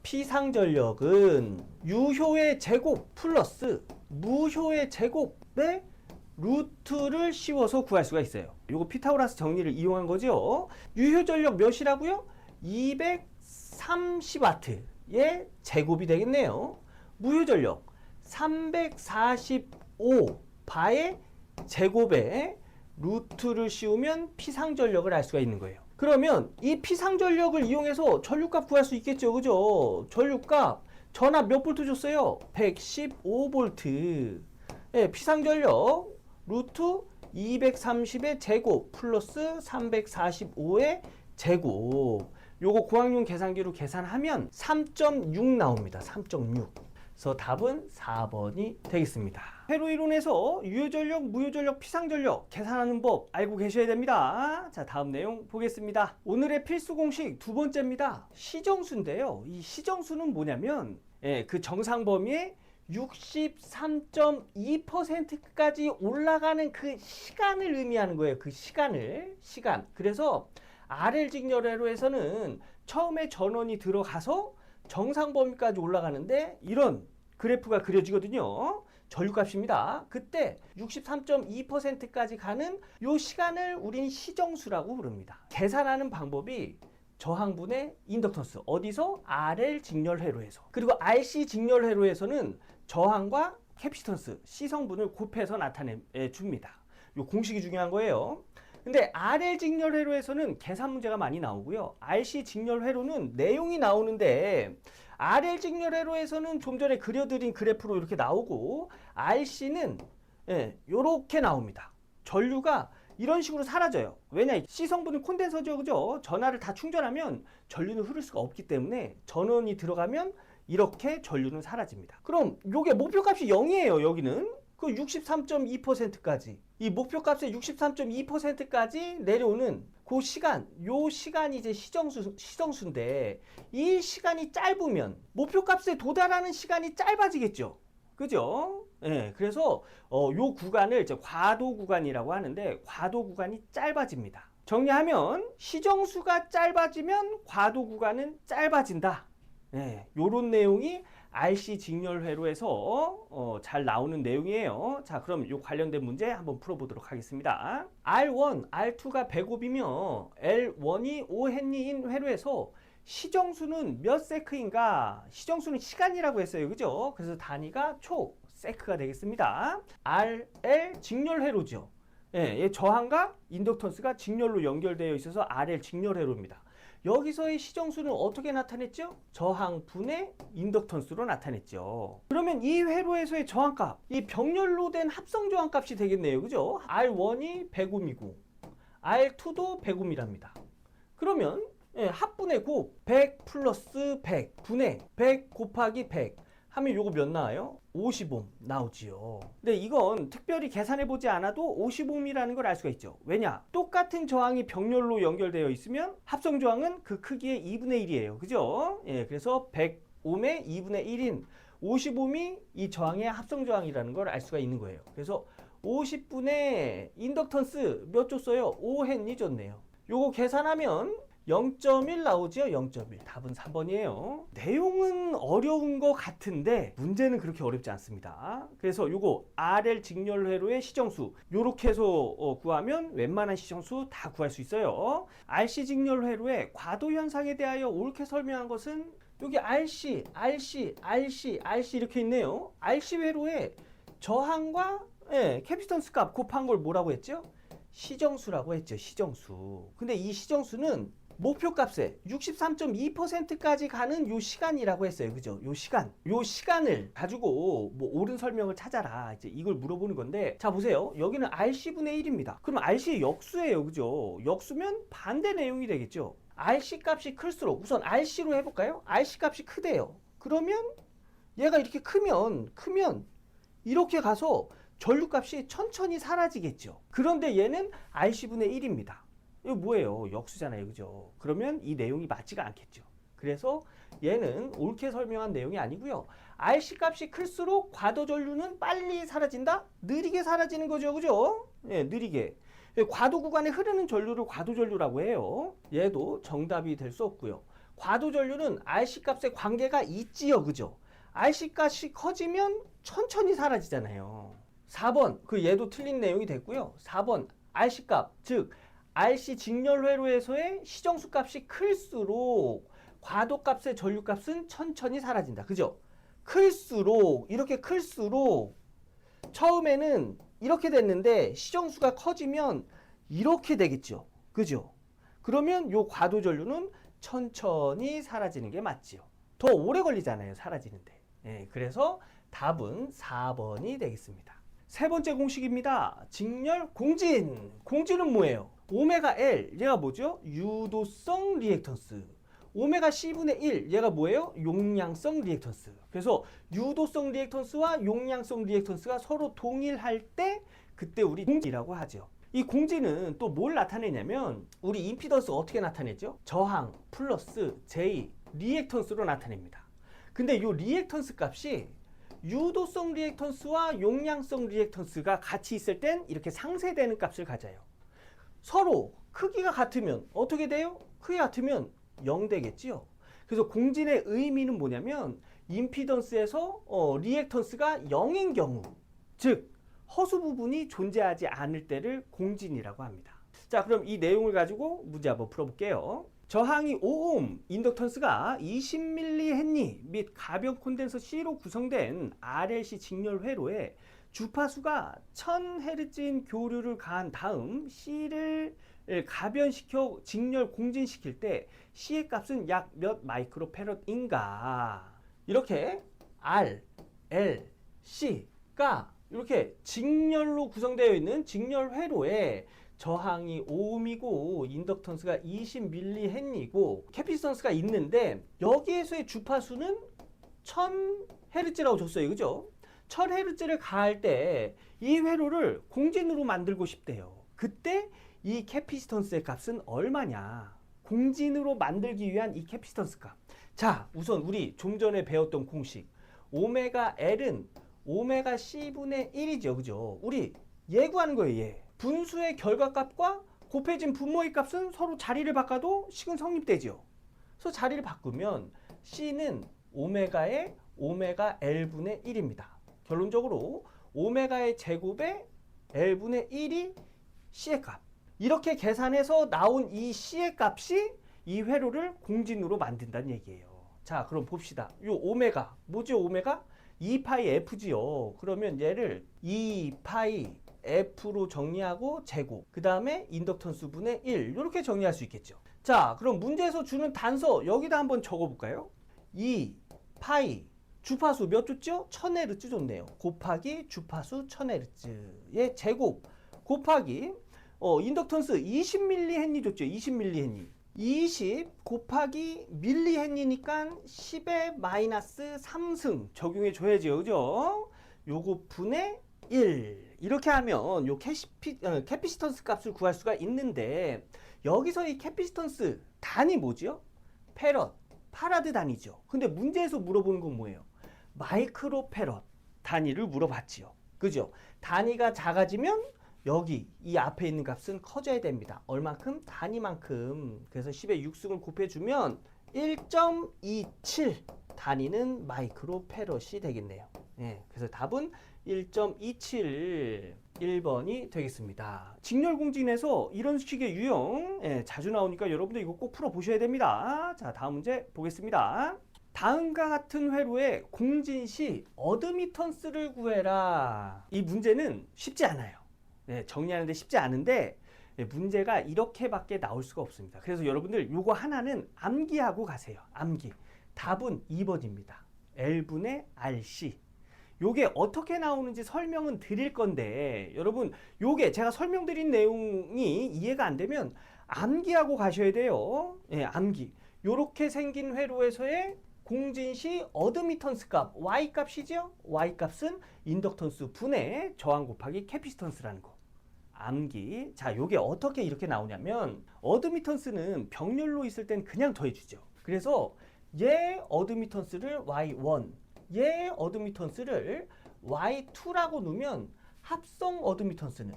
피상전력은 유효의 제곱 플러스 무효의 제곱에 루트를 씌워서 구할 수가 있어요. 요거 피타고라스 정리를 이용한 거죠. 유효전력 몇이라고요? 230W의 제곱이 되겠네요. 무효전력 345바의 제곱에 루트를 씌우면 피상전력을 알 수가 있는 거예요. 그러면 이 피상전력을 이용해서 전류값 구할 수 있겠죠. 그죠? 전류값 전압 몇 볼트 줬어요? 115V. 예, 피상전력 루트 230의 제곱 플러스 345의 제곱. 요거 고학용 계산기로 계산하면 3.6 나옵니다. 3.6. 그래서 답은 4번이 되겠습니다. 회로 이론에서 유효전력, 무효전력, 피상전력 계산하는 법 알고 계셔야 됩니다. 자, 다음 내용 보겠습니다. 오늘의 필수 공식 두 번째입니다. 시정수인데요. 이 시정수는 뭐냐면 그 정상 범위의 63.2%까지 올라가는 그 시간을 의미하는 거예요. 그 시간. 그래서 RL 직렬회로에서는 처음에 전원이 들어가서 정상 범위까지 올라가는데 이런 그래프가 그려지거든요. 전류값입니다. 그때 63.2%까지 가는 요 시간을 우린 시정수라고 부릅니다. 계산하는 방법이 저항분의 인덕턴스 어디서? RL 직렬회로에서. 그리고 RC 직렬회로에서는 저항과 캐피시턴스 C성분을 곱해서 나타내 줍니다. 요 공식이 중요한 거예요. 근데 RL 직렬회로에서는 계산 문제가 많이 나오고요. RC 직렬회로는 내용이 나오는데 RL 직렬회로에서는 좀 전에 그려드린 그래프로 이렇게 나오고 RC는 이렇게 나옵니다. 전류가 이런 식으로 사라져요. 왜냐? C성분은 콘덴서죠. 그죠? 전하를 다 충전하면 전류는 흐를 수가 없기 때문에 전원이 들어가면 이렇게 전류는 사라집니다. 그럼 요게 목표값이 0이에요. 여기는. 그 63.2%까지 이 목표값의 63.2%까지 내려오는 그 시간, 요 시간이 이제 시정수인데 이 시간이 짧으면 목표값에 도달하는 시간이 짧아지겠죠. 그죠? 예, 그래서 요 구간을 이제 과도 구간이라고 하는데 과도 구간이 짧아집니다. 정리하면 시정수가 짧아지면 과도 구간은 짧아진다. 예, 요런 내용이 RC 직렬회로에서 잘 나오는 내용이에요. 자, 그럼 요 관련된 문제 한번 풀어보도록 하겠습니다. R1, R2가 105이며 L1이 5헨리인 회로에서 시정수는 몇 세크인가? 시정수는 시간이라고 했어요. 그죠? 그래서 단위가 초, 세크가 되겠습니다. RL 직렬회로죠. 예, 저항과 인덕턴스가 직렬로 연결되어 있어서 RL 직렬회로입니다. 여기서의 시정수는 어떻게 나타냈죠? 저항 분의 인덕턴스로 나타냈죠. 그러면 이 회로에서의 저항값, 이 병렬로 된 합성 저항값이 되겠네요. 그죠? R1이 100옴이고 R2도 100옴이랍니다. 그러면 합분의 곱 100 플러스 100 분의 100 곱하기 100 하면 요거 몇 나와요? 50옴 나오지요. 근데 이건 특별히 계산해 보지 않아도 50옴이라는 걸 알 수가 있죠. 왜냐? 똑같은 저항이 병렬로 연결되어 있으면 합성 저항은 그 크기의 2분의 1이에요. 그죠? 예, 그래서 100옴의 2분의 1인 50옴이 이 저항의 합성 저항이라는 걸 알 수가 있는 거예요. 그래서 50분의 인덕턴스 몇 줬어요? 5헨리 줬네요. 요거 계산하면 0.1 나오죠? 0.1. 답은 3번이에요. 내용은 어려운 것 같은데 문제는 그렇게 어렵지 않습니다. 그래서 요거 RL 직렬회로의 시정수 요렇게 해서 구하면 웬만한 시정수 다 구할 수 있어요. RC 직렬회로의 과도 현상에 대하여 옳게 설명한 것은 여기 RC 이렇게 있네요. RC 회로의 저항과 캐피스턴스 값 곱한 걸 뭐라고 했죠? 시정수라고 했죠. 시정수. 근데 이 시정수는 목표값에 63.2%까지 가는 요 시간이라고 했어요. 그죠? 요 시간을 가지고 뭐 옳은 설명을 찾아라. 이제 이걸 물어보는 건데, 자 보세요. 여기는 RC분의 1입니다. 그럼 RC의 역수예요. 그죠? 역수면 반대 내용이 되겠죠. RC 값이 클수록 우선 RC로 해볼까요? RC 값이 크대요. 그러면 얘가 이렇게 크면 이렇게 가서 전류값이 천천히 사라지겠죠. 그런데 얘는 RC분의 1입니다. 이거 뭐예요? 역수잖아요. 그죠? 그러면 이 내용이 맞지가 않겠죠. 그래서 얘는 옳게 설명한 내용이 아니고요. RC 값이 클수록 과도 전류는 빨리 사라진다? 느리게 사라지는 거죠. 그죠? 예, 느리게. 과도 구간에 흐르는 전류를 과도 전류라고 해요. 얘도 정답이 될 수 없고요. 과도 전류는 RC 값에 관계가 있지요. 그죠? RC 값이 커지면 천천히 사라지잖아요. 4번, 얘도 틀린 내용이 됐고요. 4번, RC 값, 즉 RC 직렬회로에서의 시정수 값이 클수록 과도 값의 전류 값은 천천히 사라진다. 그죠? 이렇게 클수록 처음에는 이렇게 됐는데 시정수가 커지면 이렇게 되겠죠. 그죠? 그러면 요 과도 전류는 천천히 사라지는 게 맞지요. 더 오래 걸리잖아요. 사라지는데. 예, 그래서 답은 4번이 되겠습니다. 세 번째 공식입니다. 직렬 공진. 공진은 뭐예요? 오메가 L, 얘가 뭐죠? 유도성 리액턴스. 오메가 C분의 1, 얘가 뭐예요? 용량성 리액턴스. 그래서 유도성 리액턴스와 용량성 리액턴스가 서로 동일할 때 그때 우리 공진이라고 하죠. 이 공진은 또 뭘 나타내냐면 우리 임피던스 어떻게 나타내죠? 저항 플러스 J 리액턴스로 나타냅니다. 근데 이 리액턴스 값이 유도성 리액턴스와 용량성 리액턴스가 같이 있을 땐 이렇게 상쇄되는 값을 가져요. 서로 크기가 같으면 어떻게 돼요? 크기가 같으면 0 되겠지요. 그래서 공진의 의미는 뭐냐면 임피던스에서 리액턴스가 0인 경우, 즉 허수 부분이 존재하지 않을 때를 공진이라고 합니다. 자, 그럼 이 내용을 가지고 문제 한번 풀어볼게요. 저항이 5옴, 인덕턴스가 20mH 및 가변 콘덴서 C로 구성된 RLC 직렬 회로에 주파수가 1000Hz인 교류를 가한 다음 C를 가변시켜 직렬 공진시킬 때 C의 값은 약 몇 마이크로패럿인가? 이렇게 R, L, C가 이렇게 직렬로 구성되어 있는 직렬 회로에 저항이 5옴이고 인덕턴스가 20mH이고 캐피스턴스가 있는데 여기에서의 주파수는 1000Hz라고 줬어요. 그죠? 1000Hz를 가할 때 이 회로를 공진으로 만들고 싶대요. 그때 이 캐피스턴스의 값은 얼마냐? 공진으로 만들기 위한 이 캐피스턴스 값. 자, 우선 우리 좀 전에 배웠던 공식. 오메가 L은 오메가 C분의 1이죠. 그죠? 우리 얘 구하는 거예요. 얘. 분수의 결과값과 곱해진 분모의 값은 서로 자리를 바꿔도 식은 성립되죠. 그래서 자리를 바꾸면 C는 오메가의 오메가 L분의 1입니다. 결론적으로 오메가의 제곱에 L분의 1이 C의 값. 이렇게 계산해서 나온 이 C의 값이 이 회로를 공진으로 만든다는 얘기예요. 자, 그럼 봅시다. 요 오메가, 뭐죠 오메가? 2파이 F지요. 그러면 얘를 2파이 F로 정리하고 제곱, 그 다음에 인덕턴스 분의 1 이렇게 정리할 수 있겠죠. 자, 그럼 문제에서 주는 단서 여기다 한번 적어볼까요? 2파이 주파수 몇 줬죠? 1000Hz 줬네요. 곱하기 주파수 1000Hz의 제곱 곱하기 인덕턴스 20mH 줬죠. 20mH. 20 곱하기 밀리헨리니까 10의 마이너스 3승 적용해 줘야죠. 그죠? 요거 분의 1 이렇게 하면 요 캐피시턴스 값을 구할 수가 있는데, 여기서 이 캐피시턴스 단위 뭐죠? 파라드 단위죠. 근데 문제에서 물어보는 건 뭐예요? 마이크로 패럿 단위를 물어봤지요. 그죠? 단위가 작아지면 여기 이 앞에 있는 값은 커져야 됩니다. 얼만큼? 단위만큼. 그래서 10의 6승을 곱해주면 1.27 단위는 마이크로 패럿이 되겠네요. 예, 그래서 답은 1.27 1번이 되겠습니다. 직렬공진에서 이런 식의 유형 자주 나오니까 여러분들 이거 꼭 풀어보셔야 됩니다. 자, 다음 문제 보겠습니다. 다음과 같은 회로의 공진시 어드미턴스를 구해라. 이 문제는 쉽지 않아요. 정리하는데 쉽지 않은데 문제가 이렇게밖에 나올 수가 없습니다. 그래서 여러분들 요거 하나는 암기하고 가세요. 암기. 답은 2번입니다. L분의 RC. 요게 어떻게 나오는지 설명은 드릴 건데, 여러분 요게 제가 설명드린 내용이 이해가 안 되면 암기하고 가셔야 돼요. 암기. 요렇게 생긴 회로에서의 공진시 어드미턴스 값, Y 값이죠? Y 값은 인덕턴스 분의 저항 곱하기 캐피시턴스라는 거. 암기. 자, 요게 어떻게 이렇게 나오냐면, 어드미턴스는 병렬로 있을 땐 그냥 더해주죠. 그래서 얘 어드미턴스를 Y1, 얘 어드미턴스를 Y2라고 놓으면 합성 어드미턴스는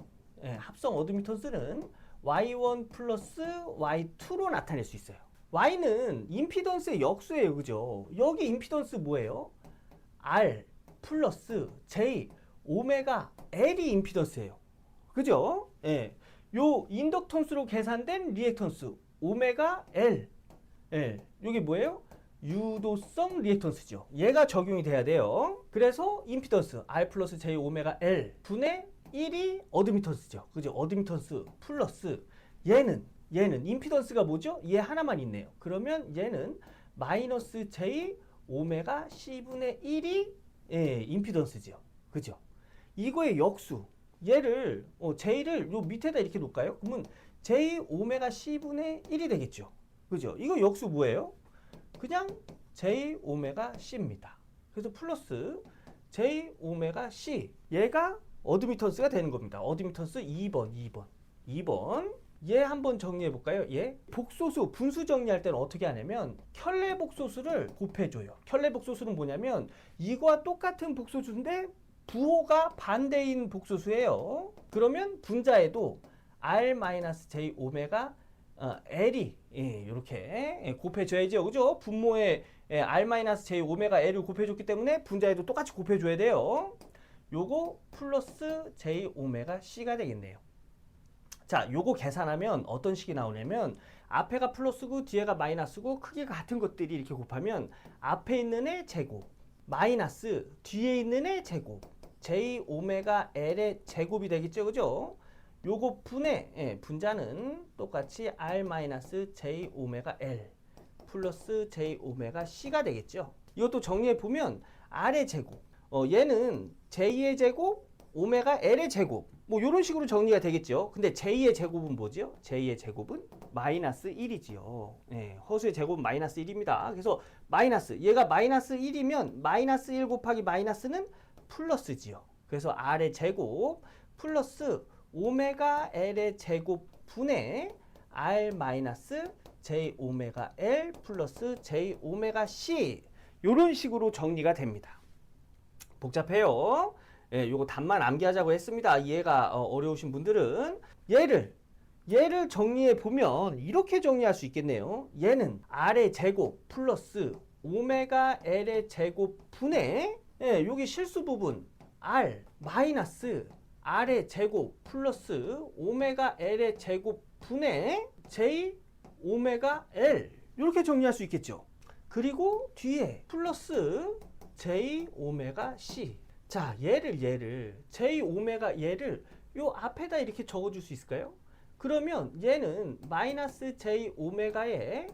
Y1 플러스 Y2로 나타낼 수 있어요. Y는 임피던스의 역수예요. 그죠? 여기 임피던스 뭐예요? R 플러스 J 오메가 L이 임피던스예요. 그죠? 예. 요 인덕턴스로 계산된 리액턴스 오메가 L. 요게 뭐예요? 유도성 리액턴스죠. 얘가 적용이 돼야 돼요. 그래서 임피던스 R 플러스 J 오메가 L 분의 1이 어드미턴스죠. 그죠? 어드미턴스 플러스 얘는 임피던스가 뭐죠? 얘 하나만 있네요. 그러면 얘는 마이너스 J 오메가 C분의 1이 임피던스죠. 그죠? 이거의 역수. 얘를 J를 요 밑에다 이렇게 놓을까요? 그러면 J 오메가 C분의 1이 되겠죠. 그죠? 이거 역수 뭐예요? 그냥 J 오메가 C입니다. 그래서 플러스 J 오메가 C. 얘가 어드미턴스가 되는 겁니다. 어드미턴스 2번. 얘 한번 정리해 볼까요? 얘 복소수, 분수 정리할 때는 어떻게 하냐면 켤레 복소수를 곱해줘요. 켤레 복소수는 뭐냐면 이거와 똑같은 복소수인데 부호가 반대인 복소수예요. 그러면 분자에도 R-J 오메가 L이 이렇게 곱해줘야죠. 그죠? 분모에 R-J 오메가 L을 곱해줬기 때문에 분자에도 똑같이 곱해줘야 돼요. 요거 플러스 J 오메가 C가 되겠네요. 자, 요거 계산하면 어떤 식이 나오냐면 앞에가 플러스고 뒤에가 마이너스고 크기가 같은 것들이 이렇게 곱하면 앞에 있는 애 제곱 마이너스 뒤에 있는 애 제곱 J 오메가 L의 제곱이 되겠죠. 그죠? 요거 분의 분자는 똑같이 R-J 오메가 L 플러스 J 오메가 C가 되겠죠. 이것도 정리해 보면 R의 제곱 얘는 J의 제곱 오메가 L의 제곱 뭐 이런 식으로 정리가 되겠죠. 근데 J의 제곱은 뭐죠? J의 제곱은 마이너스 1이지요. 허수의 제곱은 마이너스 1입니다. 그래서 마이너스 얘가 마이너스 1이면 마이너스 1 곱하기 마이너스는 플러스지요. 그래서 R의 제곱 플러스 오메가 L의 제곱 분의 R-J 오메가 L 플러스 J 오메가 C 이런 식으로 정리가 됩니다. 복잡해요. 요거 답만 암기하자고 했습니다. 이해가 어려우신 분들은 얘를 정리해 보면 이렇게 정리할 수 있겠네요. 얘는 R의 제곱 플러스 오메가 L의 제곱 분의 여기 실수 부분 R 마이너스 R의 제곱 플러스 오메가 L의 제곱 분의 J 오메가 L 이렇게 정리할 수 있겠죠. 그리고 뒤에 플러스 J 오메가 C. 자, 얘를 J 오메가 얘를 요 앞에다 이렇게 적어줄 수 있을까요? 그러면 얘는 마이너스 J 오메가의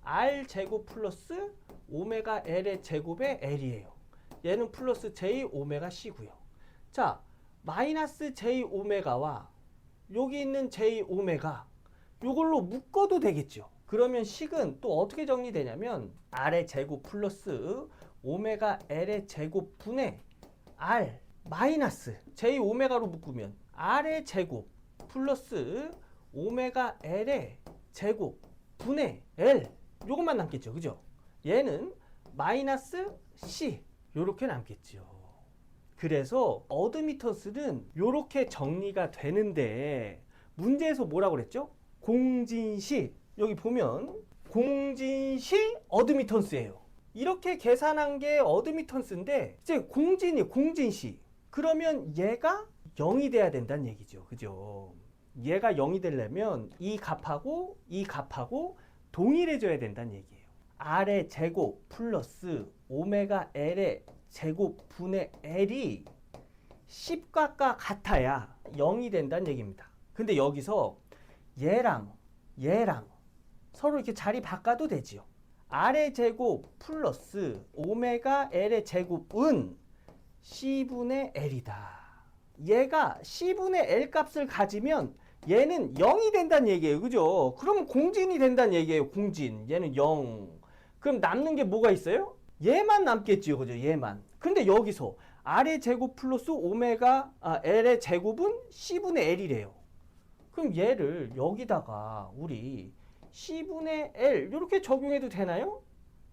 R 제곱 플러스 오메가 L의 제곱의 L이에요. 얘는 플러스 J 오메가 C고요. 자, 마이너스 J 오메가와 여기 있는 J 오메가 요걸로 묶어도 되겠죠. 그러면 식은 또 어떻게 정리되냐면 R의 제곱 플러스 오메가 L의 제곱 분의 R 마이너스 J 오메가로 묶으면 R의 제곱 플러스 오메가 L의 제곱 분의 L 요것만 남겠죠. 그죠? 얘는 마이너스 C 요렇게 남겠죠. 그래서 어드미턴스는 요렇게 정리가 되는데 문제에서 뭐라고 그랬죠? 공진시 여기 보면 공진시 어드미턴스예요. 이렇게 계산한 게 어드미턴스인데 이제 공진시 그러면 얘가 0이 돼야 된다는 얘기죠. 그죠? 얘가 0이 되려면 이 값하고 동일해져야 된다는 얘기예요. R의 제곱 플러스 오메가 L의 제곱 분의 L이 10과 같아야 0이 된다는 얘기입니다. 근데 여기서 얘랑 서로 이렇게 자리 바꿔도 되지요. R의 제곱 플러스 오메가 L의 제곱은 C분의 L이다. 얘가 C분의 L 값을 가지면 얘는 0이 된다는 얘기예요. 그죠? 그러면 공진이 된다는 얘기예요. 공진. 얘는 0. 그럼 남는 게 뭐가 있어요? 얘만 남겠지요. 그죠? 얘만. 근데 여기서 R의 제곱 플러스 오메가 L의 제곱은 C분의 L이래요. 그럼 얘를 여기다가 우리 C분의 L 이렇게 적용해도 되나요?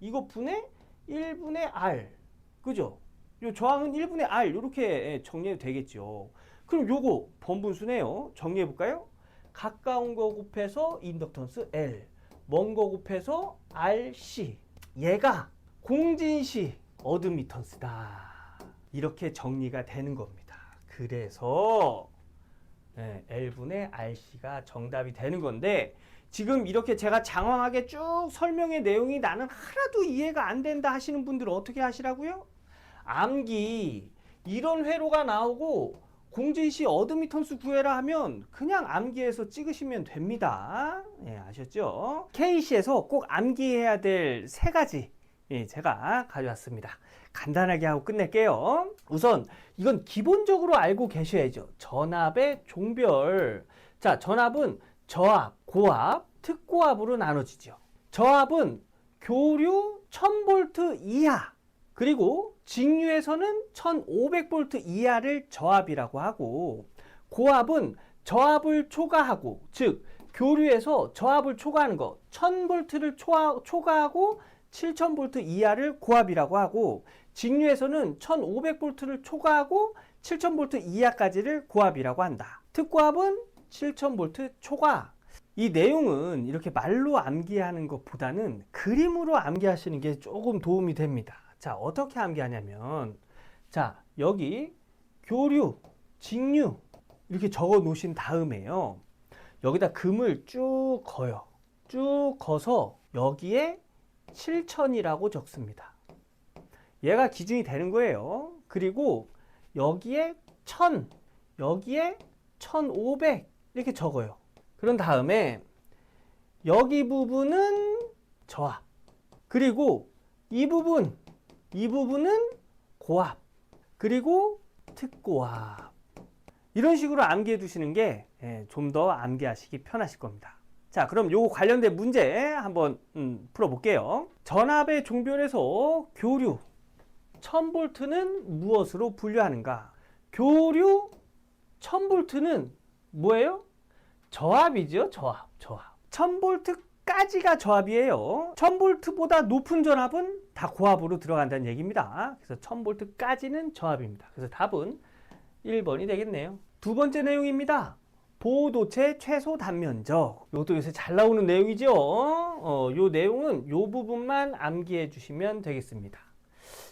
이거 분의 1분의 R. 그죠? 요 저항은 1분의 R 이렇게 정리해도 되겠죠. 그럼 요거 번분수네요. 정리해 볼까요? 가까운 거 곱해서 인덕턴스 L, 먼 거 곱해서 RC. 얘가 공진시 어드미턴스다. 이렇게 정리가 되는 겁니다. 그래서 L분의 RC가 정답이 되는 건데 지금 이렇게 제가 장황하게 쭉 설명의 내용이 나는 하나도 이해가 안 된다 하시는 분들은 어떻게 하시라고요? 암기 이런 회로가 나오고 공진시 어드미턴스 구해라 하면 그냥 암기해서 찍으시면 됩니다. 예, 아셨죠? K시에서 꼭 암기해야 될 세 가지 제가 가져왔습니다. 간단하게 하고 끝낼게요. 우선 이건 기본적으로 알고 계셔야죠. 전압의 종별. 자, 전압은 저압, 고압, 특고압으로 나눠지죠. 저압은 교류 1000V 이하 그리고 직류에서는 1500V 이하를 저압이라고 하고 고압은 저압을 초과하고 즉 교류에서 저압을 초과하는 거 1000V를 초과하고 7000V 이하를 고압이라고 하고 직류에서는 1500V를 초과하고 7000V 이하까지를 고압이라고 한다. 특고압은 7000V 초과. 이 내용은 이렇게 말로 암기하는 것보다는 그림으로 암기하시는 게 조금 도움이 됩니다. 자, 어떻게 암기하냐면 자, 여기 교류, 직류 이렇게 적어 놓으신 다음에요. 여기다 금을 쭉 거요. 쭉 거서 여기에 7000이라고 적습니다. 얘가 기준이 되는 거예요. 그리고 여기에 1000, 여기에 1500 이렇게 적어요. 그런 다음에 여기 부분은 저압, 그리고 이 부분은 고압, 그리고 특고압. 이런 식으로 암기해 두시는 게 좀 더 암기하시기 편하실 겁니다. 자, 그럼 요거 관련된 문제 한번 풀어볼게요. 전압의 종별에서 교류 1000V는 무엇으로 분류하는가? 교류 1000V는 뭐예요? 저압이죠. 저압. 1000V까지가 저압이에요. 1000V보다 높은 전압은 다 고압으로 들어간다는 얘기입니다. 그래서 1000V까지는 저압입니다. 그래서 답은 1번이 되겠네요. 두 번째 내용입니다. 보호도체 최소 단면적. 이것도 요새 잘 나오는 내용이죠. 요 내용은 요 부분만 암기해 주시면 되겠습니다.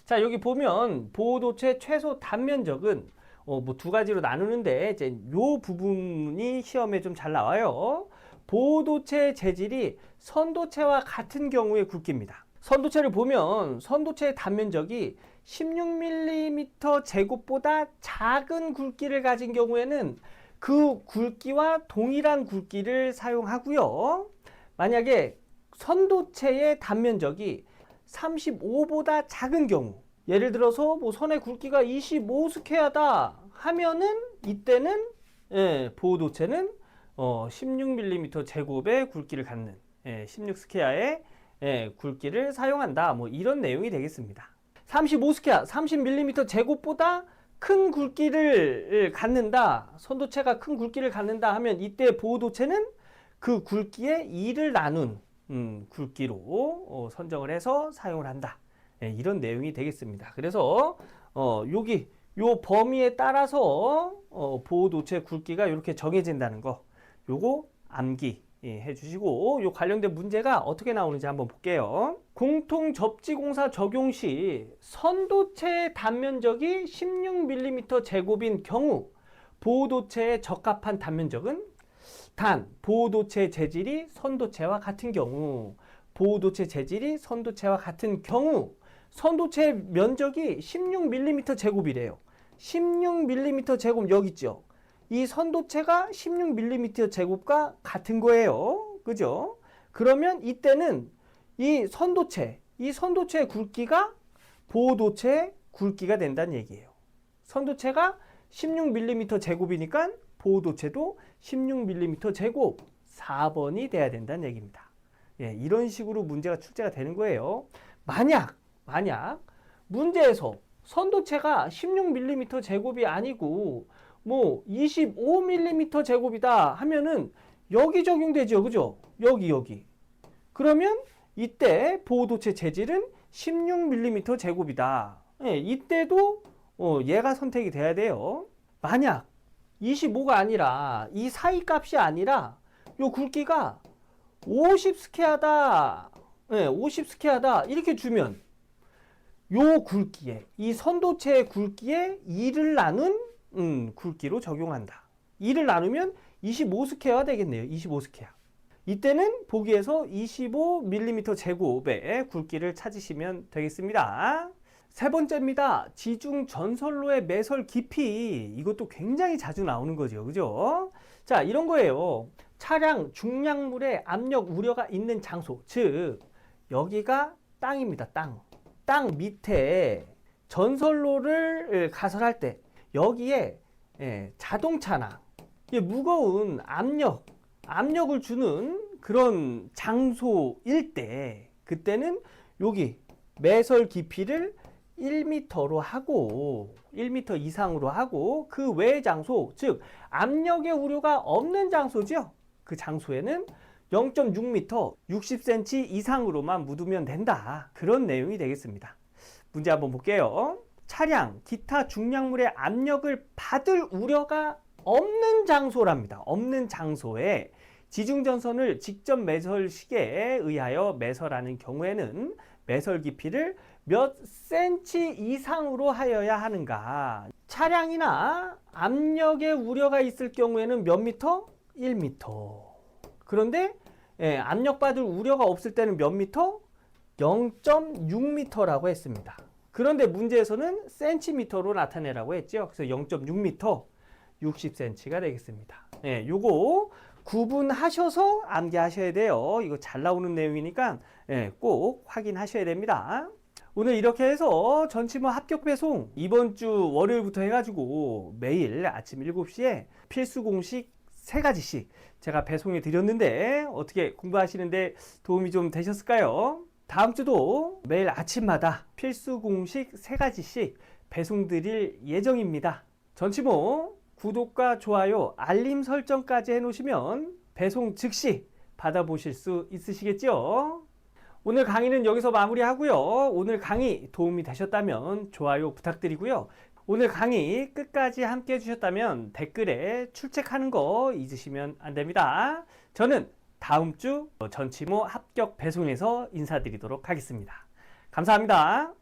자, 여기 보면 보호도체 최소 단면적은 뭐 두 가지로 나누는데 이제 요 부분이 시험에 좀 잘 나와요. 보호도체 재질이 선도체와 같은 경우의 굵기입니다. 선도체를 보면 선도체의 단면적이 16mm 제곱보다 작은 굵기를 가진 경우에는 그 굵기와 동일한 굵기를 사용하고요. 만약에 선도체의 단면적이 35보다 작은 경우, 예를 들어서 뭐 선의 굵기가 25스퀘어다 하면은 이때는 보호도체는 16mm 제곱의 굵기를 갖는 16스퀘어의 굵기를 사용한다. 뭐 이런 내용이 되겠습니다. 35스퀘어, 30mm 제곱보다 큰 굵기를 갖는다. 선도체가 큰 굵기를 갖는다 하면 이때 보호도체는 그 굵기의 2를 나눈 굵기로 선정을 해서 사용을 한다. 이런 내용이 되겠습니다. 그래서 여기 요 범위에 따라서 보호도체 굵기가 이렇게 정해진다는 거, 요거 암기 해주시고, 요 관련된 문제가 어떻게 나오는지 한번 볼게요. 공통접지공사 적용 시 선도체의 단면적이 16mm 제곱인 경우 보호도체에 적합한 단면적은 단 보호도체 재질이 선도체와 같은 경우, 보호도체 재질이 선도체와 같은 경우 선도체 면적이 16mm 제곱이래요. 16mm 제곱 여기 있죠. 이 선도체가 16mm 제곱과 같은 거예요. 그죠? 그러면 이때는 이 선도체의 굵기가 보호도체의 굵기가 된다는 얘기예요. 선도체가 16mm 제곱이니까 보호도체도 16mm 제곱 4번이 돼야 된다는 얘기입니다. 이런 식으로 문제가 출제가 되는 거예요. 만약 문제에서 선도체가 16mm 제곱이 아니고 뭐 25mm 제곱이다 하면은 여기 적용되죠. 그죠? 여기. 그러면 이때 보호도체 재질은 16mm 제곱이다. 이때도 얘가 선택이 돼야 돼요. 만약 25가 아니라 이 사이 값이 아니라 요 굵기가 50스퀘어다. 50스퀘어다. 이렇게 주면 요 굵기에, 이 선도체의 굵기에 2를 나눈 굵기로 적용한다. 2를 나누면 25스퀘어가 되겠네요. 25스퀘어. 이때는 보기에서 25mm 제곱의 굵기를 찾으시면 되겠습니다. 세 번째입니다. 지중 전선로의 매설 깊이. 이것도 굉장히 자주 나오는 거죠. 그죠? 자, 이런 거예요. 차량 중량물의 압력 우려가 있는 장소. 즉, 여기가 땅입니다. 땅 밑에 전선로를 가설할 때 여기에 자동차나 무거운 압력을 주는 그런 장소일 때 그때는 여기 매설 깊이를 1m로 하고 1m 이상으로 하고 그 외의 장소, 즉 압력의 우려가 없는 장소죠. 그 장소에는 0.6m, 60cm 이상으로만 묻으면 된다. 그런 내용이 되겠습니다. 문제 한번 볼게요. 차량, 기타 중량물의 압력을 받을 우려가 없는 장소랍니다. 없는 장소에 지중전선을 직접 매설식에 의하여 매설하는 경우에는 매설 깊이를 몇 cm 이상으로 하여야 하는가? 차량이나 압력의 우려가 있을 경우에는 몇 미터? 1m. 그런데 압력받을 우려가 없을 때는 몇 미터? 0.6m라고 했습니다. 그런데 문제에서는 센티미터로 나타내라고 했죠. 그래서 0.6m, 60cm가 되겠습니다. 요거 구분하셔서 암기하셔야 돼요. 이거 잘 나오는 내용이니까 꼭 확인하셔야 됩니다. 오늘 이렇게 해서 전치모 합격 배송 이번 주 월요일부터 해가지고 매일 아침 7시에 필수 공식 3가지씩 제가 배송해 드렸는데 어떻게 공부하시는데 도움이 좀 되셨을까요? 다음 주도 매일 아침마다 필수 공식 3가지씩 배송 드릴 예정입니다. 전치모 구독과 좋아요, 알림 설정까지 해놓으시면 배송 즉시 받아보실 수 있으시겠죠? 오늘 강의는 여기서 마무리하고요. 오늘 강의 도움이 되셨다면 좋아요 부탁드리고요. 오늘 강의 끝까지 함께 해주셨다면 댓글에 출첵하는 거 잊으시면 안 됩니다. 저는 다음 주 전치모 합격 배송에서 인사드리도록 하겠습니다. 감사합니다.